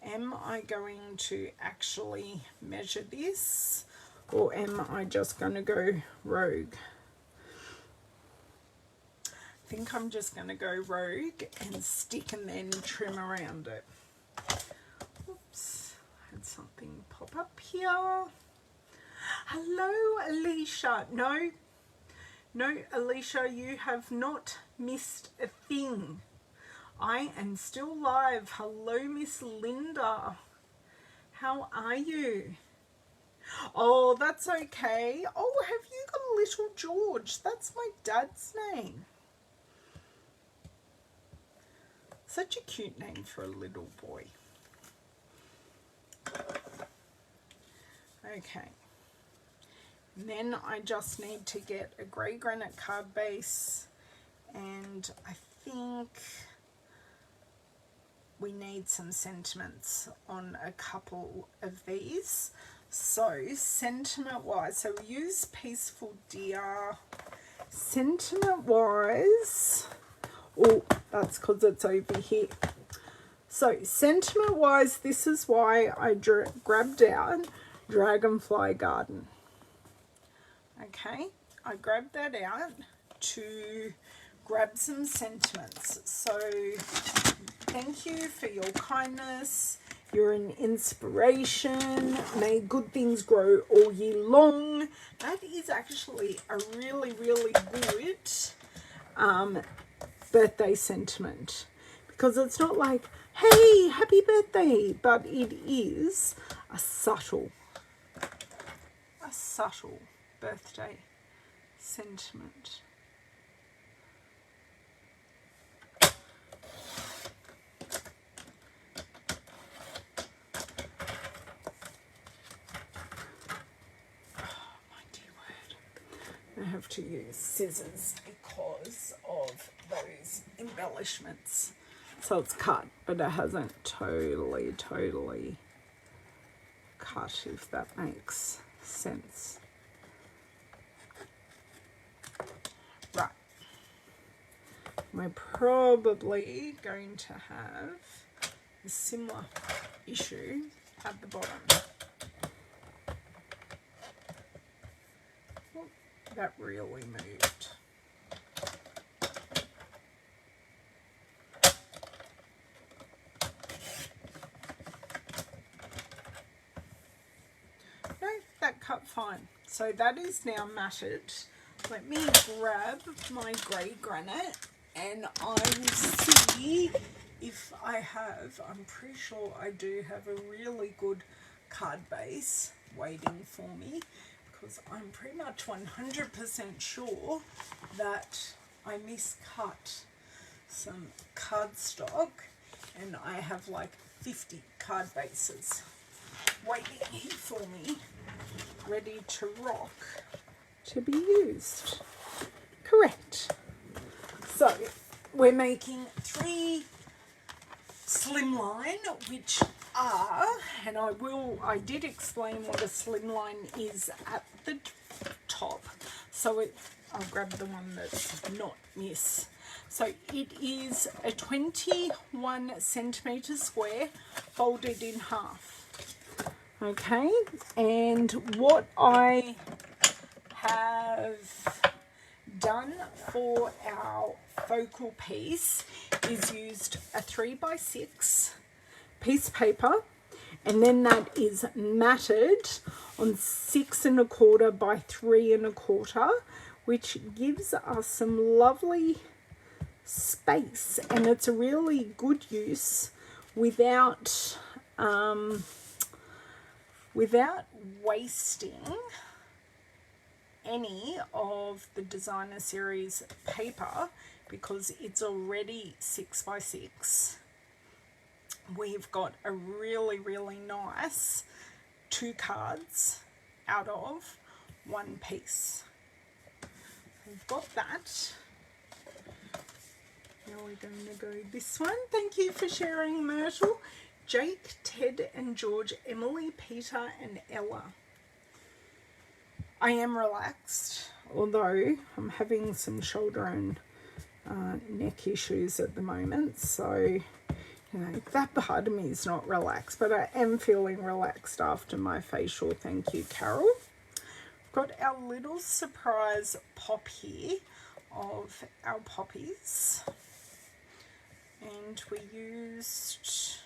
am I going to actually measure this, or am I just going to go rogue? I think I'm just going to go rogue and stick and then trim around it. Oops, I had something pop up here. Hello, Alicia. No, Alicia, you have not missed a thing. I am still live. Hello, Miss Linda. How are you? Oh, that's okay. Oh, have you got a little George? That's my dad's name. Such a cute name for a little boy. Okay. And then I just need to get a grey granite card base, and I think we need some sentiments on a couple of these. So sentiment wise, so we use Peaceful Dear. Sentiment wise, oh, that's because it's over here. So sentiment wise, this is why I grabbed out Dragonfly Garden. Okay, I grabbed that out to grab some sentiments. So thank you for your kindness. You're an inspiration. May good things grow all year long. That is actually a really, really good birthday sentiment, because it's not like, hey, happy birthday, but it is a subtle birthday sentiment. I have to use scissors because of those embellishments. So it's cut, but it hasn't totally cut, if that makes sense. Right. We're probably going to have a similar issue at the bottom. That really moved. No, that cut fine. So that is now matted. Let me grab my grey granite and I will see if I have, I'm pretty sure I do have a really good card base waiting for me, because I'm pretty much 100% sure that I miscut some cardstock and I have like 50 card bases waiting here for me, ready to rock, to be used. Correct. So we're making 3 Slimline, which are, and I did explain what a Slimline is at the top. So I'll grab the one that's not miss. So it is a 21 centimetre square folded in half. Okay, and what I have done for our focal piece is used a 3x6 piece of paper, and then that is matted on 6 1/4 by 3 1/4, which gives us some lovely space, and it's a really good use without wasting any of the designer series paper, because it's already 6x6. We've got a really, really nice 2 cards out of 1 piece. We've got that. Now we're going to go this one. Thank you for sharing, Myrtle. Jake, Ted and George, Emily, Peter and Ella. I am relaxed, although I'm having some shoulder and neck issues at the moment, so you know, that part of me is not relaxed, but I am feeling relaxed after my facial. Thank you, Carol. Got our little surprise pop here of our poppies, and we used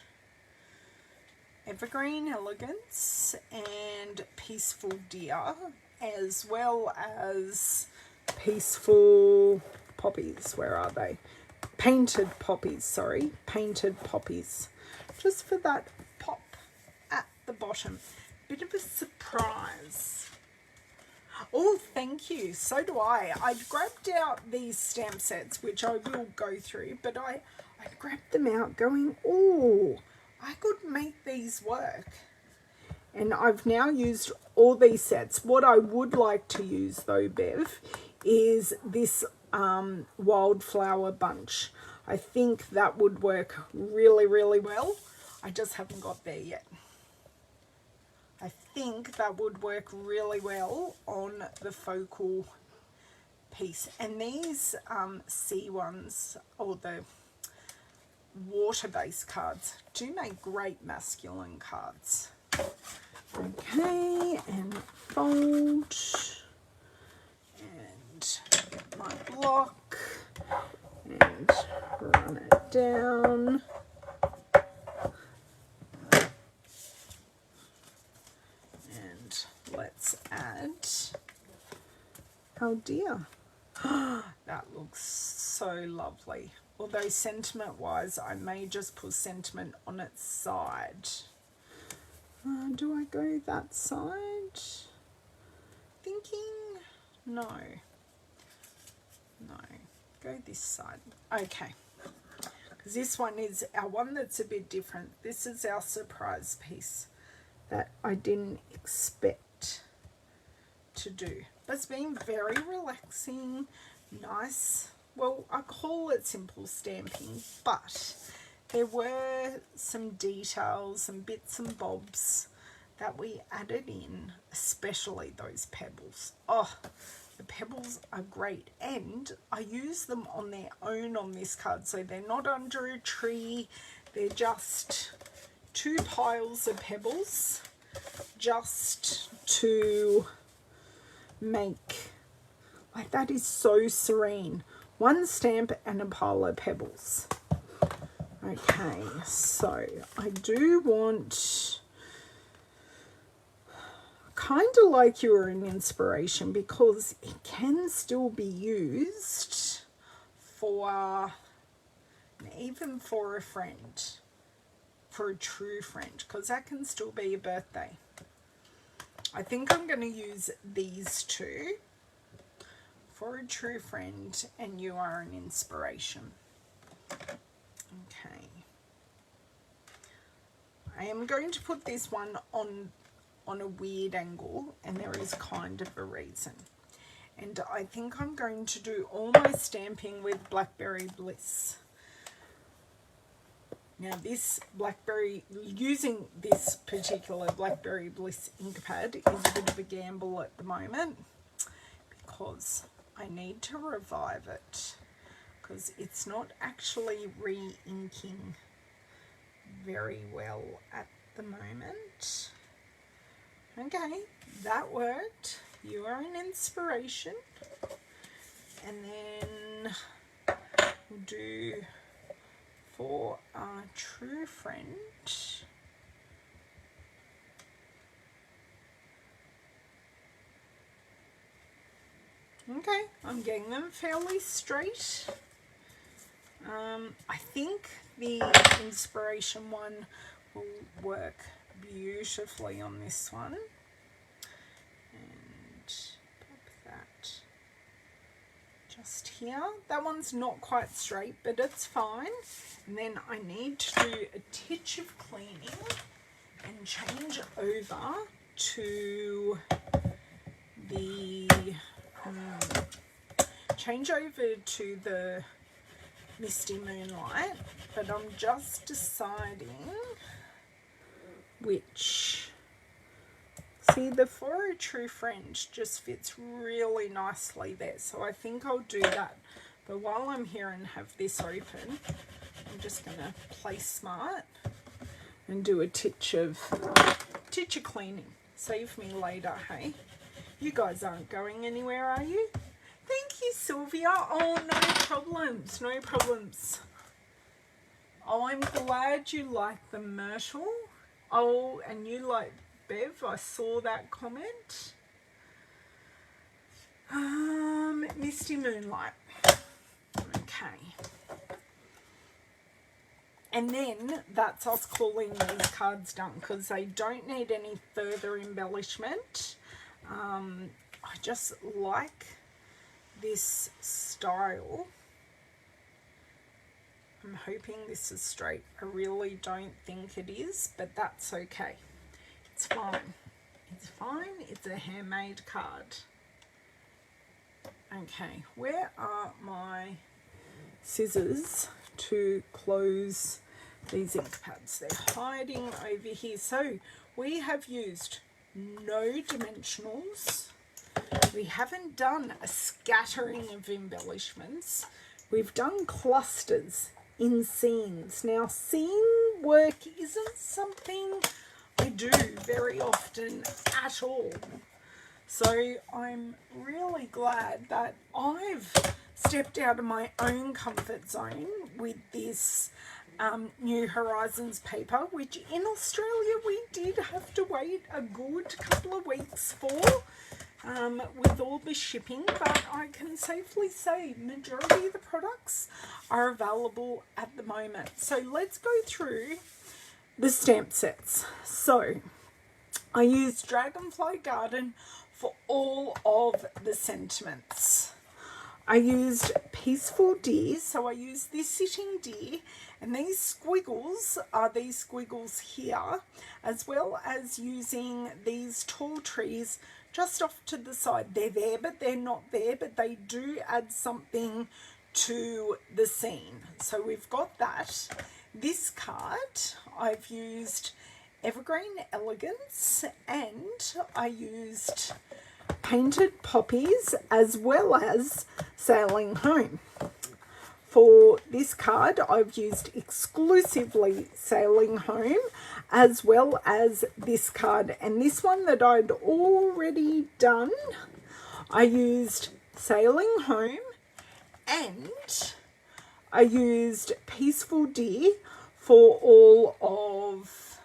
Evergreen Elegance and Peaceful Dear, as well as Peaceful Poppies. Where are they? Painted Poppies, sorry. Painted Poppies. Just for that pop at the bottom. Bit of a surprise. Oh, thank you. So do I. I grabbed out these stamp sets, which I will go through, but I grabbed them out going, oh, I could make these work. And I've now used all these sets. What I would like to use though, Bev, is this wildflower bunch. I think that would work really, really well. I just haven't got there yet. I think that would work really well on the focal piece. And these C ones, or the water-based cards, do make great masculine cards. Okay, and fold, and get my block, and run it down. Let's add, oh dear, that looks so lovely. Although sentiment wise, I may just put sentiment on its side. Do I go that side? Thinking, no, go this side. Okay, because this one is our one that's a bit different. This is our surprise piece that I didn't expect to do, but it's been very relaxing, nice. Well, I call it simple stamping, but there were some details and bits and bobs that we added in, especially those pebbles. Oh, the pebbles are great, and I use them on their own on this card, so they're not under a tree, they're just two piles of pebbles just to make, like, that is so serene. One stamp and a pile of pebbles. Okay, so I do want, kind of like you are an inspiration, because it can still be used for, even for a friend, for a true friend, because that can still be a birthday. I think I'm going to use these two for a true friend and you are an inspiration. Okay. I am going to put this one on a weird angle, and there is kind of a reason. And I think I'm going to do all my stamping with Blackberry Bliss. Now this Blackberry, using this particular Blackberry Bliss ink pad is a bit of a gamble at the moment, because I need to revive it, because it's not actually re-inking very well at the moment. Okay, that worked. You are an inspiration. And then we'll do for our true friend. Okay, I'm getting them fairly straight. I think the inspiration one will work beautifully on this one. And pop that just here. That one's not quite straight, but it's fine. And then I need to do a titch of cleaning and change over to the Misty Moonlight, but I'm just deciding which. See, the For a True Friend just fits really nicely there, so I think I'll do that. But while I'm here and have this open, I'm just going to play smart and do a titch of cleaning. Save me later, hey? You guys aren't going anywhere, are you? Thank you, Sylvia. Oh, no problems, no problems. Oh, I'm glad you like the Myrtle. Oh, and you like Bev, I saw that comment. Misty Moonlight. Okay. And then that's us calling these cards done, because they don't need any further embellishment. I just like this style. I'm hoping this is straight. I really don't think it is, but that's okay. It's fine. It's fine. It's a handmade card. Okay, where are my scissors to close these ink pads? They're hiding over here. So we have used no dimensionals. We haven't done a scattering of embellishments. We've done clusters in scenes. Now, scene work isn't something I do very often at all. So I'm really glad that I've stepped out of my own comfort zone with this New Horizons paper, which in Australia we did have to wait a good couple of weeks for, with all the shipping, but I can safely say majority of the products are available at the moment. So let's go through the stamp sets. So I used Dragonfly Garden for all of the sentiments. I used Peaceful Deer, so I used this sitting deer, and these squiggles are these squiggles here, as well as using these tall trees just off to the side. They're there, but they're not there, but they do add something to the scene. So we've got that. This card, I've used Evergreen Elegance, and I used Painted Poppies, as well as Sailing Home. For this card, I've used exclusively Sailing Home, as well as this card. And this one that I'd already done, I used Sailing Home, and I used Peaceful Deer for all of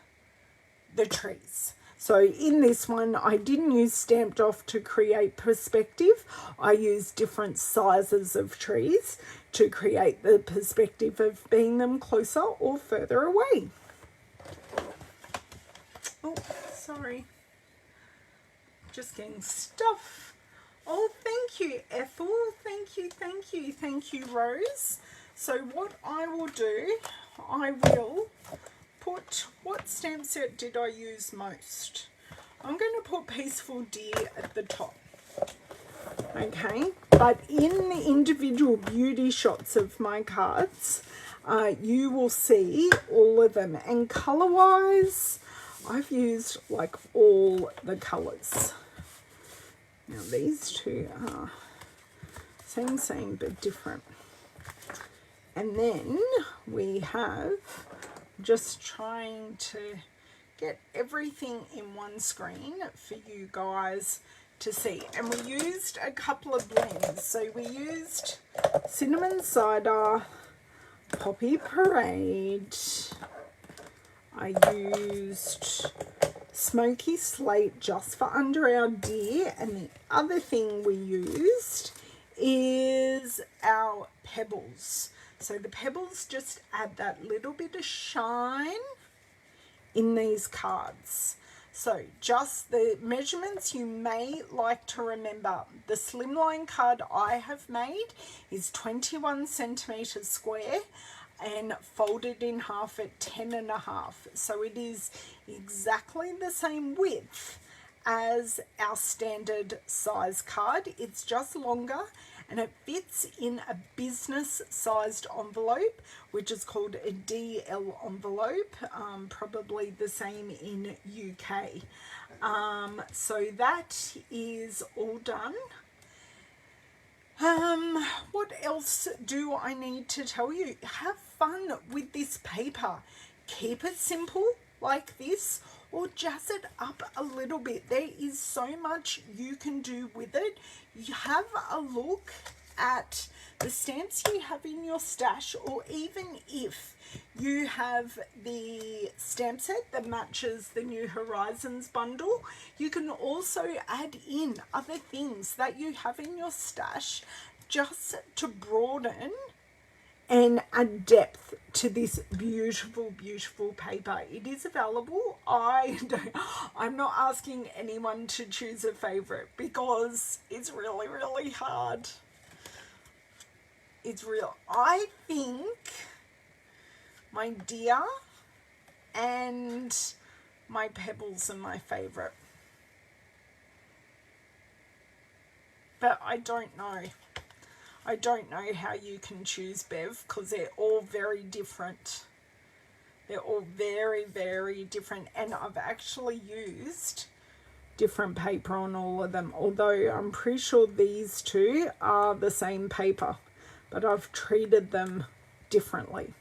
the trees. So in this one, I didn't use Stamped Off to create perspective. I used different sizes of trees to create the perspective of being them closer or further away. Oh, sorry. Just getting stuff. Oh, thank you, Ethel. Thank you, thank you, thank you, Rose. So what I will do, I will put, what stamp set did I use most? I'm going to put Peaceful Deer at the top. Okay, but in the individual beauty shots of my cards, you will see all of them. And colour-wise, I've used like all the colours. Now these two are same but different. And then we have, just trying to get everything in one screen for you guys to see. And we used a couple of blends. So we used Cinnamon Cider, Poppy Parade. I used Smoky Slate just for under our deer. And the other thing we used is our pebbles. So the pebbles just add that little bit of shine in these cards. So just the measurements you may like to remember. The Slimline card I have made is 21 centimeters square and folded in half at 10.5. So it is exactly the same width as our standard size card. It's just longer, and it fits in a business sized envelope, which is called a DL envelope, probably the same in UK. So that is all done. What else do I need to tell you? Have fun with this paper. Keep it simple like this, or jazz it up a little bit. There is so much you can do with it. You have a look at the stamps you have in your stash, or even if you have the stamp set that matches the New Horizons bundle, you can also add in other things that you have in your stash just to broaden and a depth to this beautiful, beautiful paper. It is available. I'm not asking anyone to choose a favorite because it's really, really hard. It's real. I think my Deer and my Pebbles are my favorite. But I don't know. I don't know how you can choose, Bev, because they're all very different. They're all very, very different. And I've actually used different paper on all of them. Although I'm pretty sure these two are the same paper. But I've treated them differently.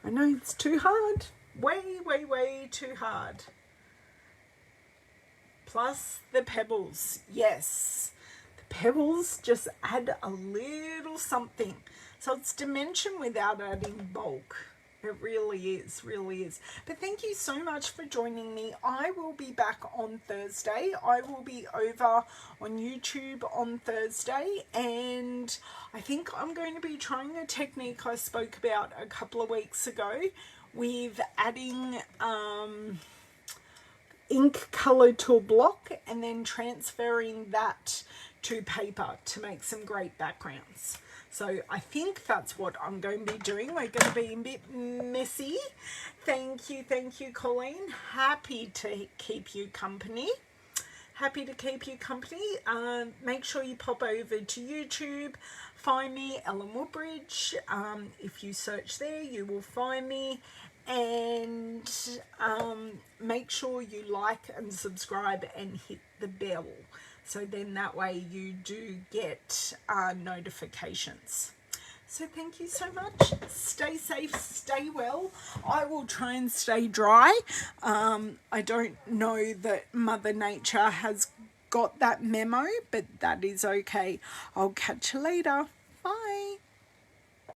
I know it's too hard. Way, way, way too hard. Plus the pebbles. Yes. Pebbles just add a little something. So it's dimension without adding bulk. It really is, really is. But thank you so much for joining me. I will be back on Thursday. I will be over on YouTube on Thursday, and I think I'm going to be trying a technique I spoke about a couple of weeks ago with adding ink color to a block and then transferring that to paper to make some great backgrounds. So I think that's what I'm going to be doing. We're going to be a bit messy. Thank you, Colleen. Happy to keep you company. Happy to keep you company. Make sure you pop over to YouTube. Find me, Ellen Woodbridge. If you search there, you will find me. And make sure you like and subscribe and hit the bell. So then that way you do get notifications. So thank you so much. Stay safe, stay well. I will try and stay dry. I don't know that Mother Nature has got that memo, but that is okay. I'll catch you later. Bye.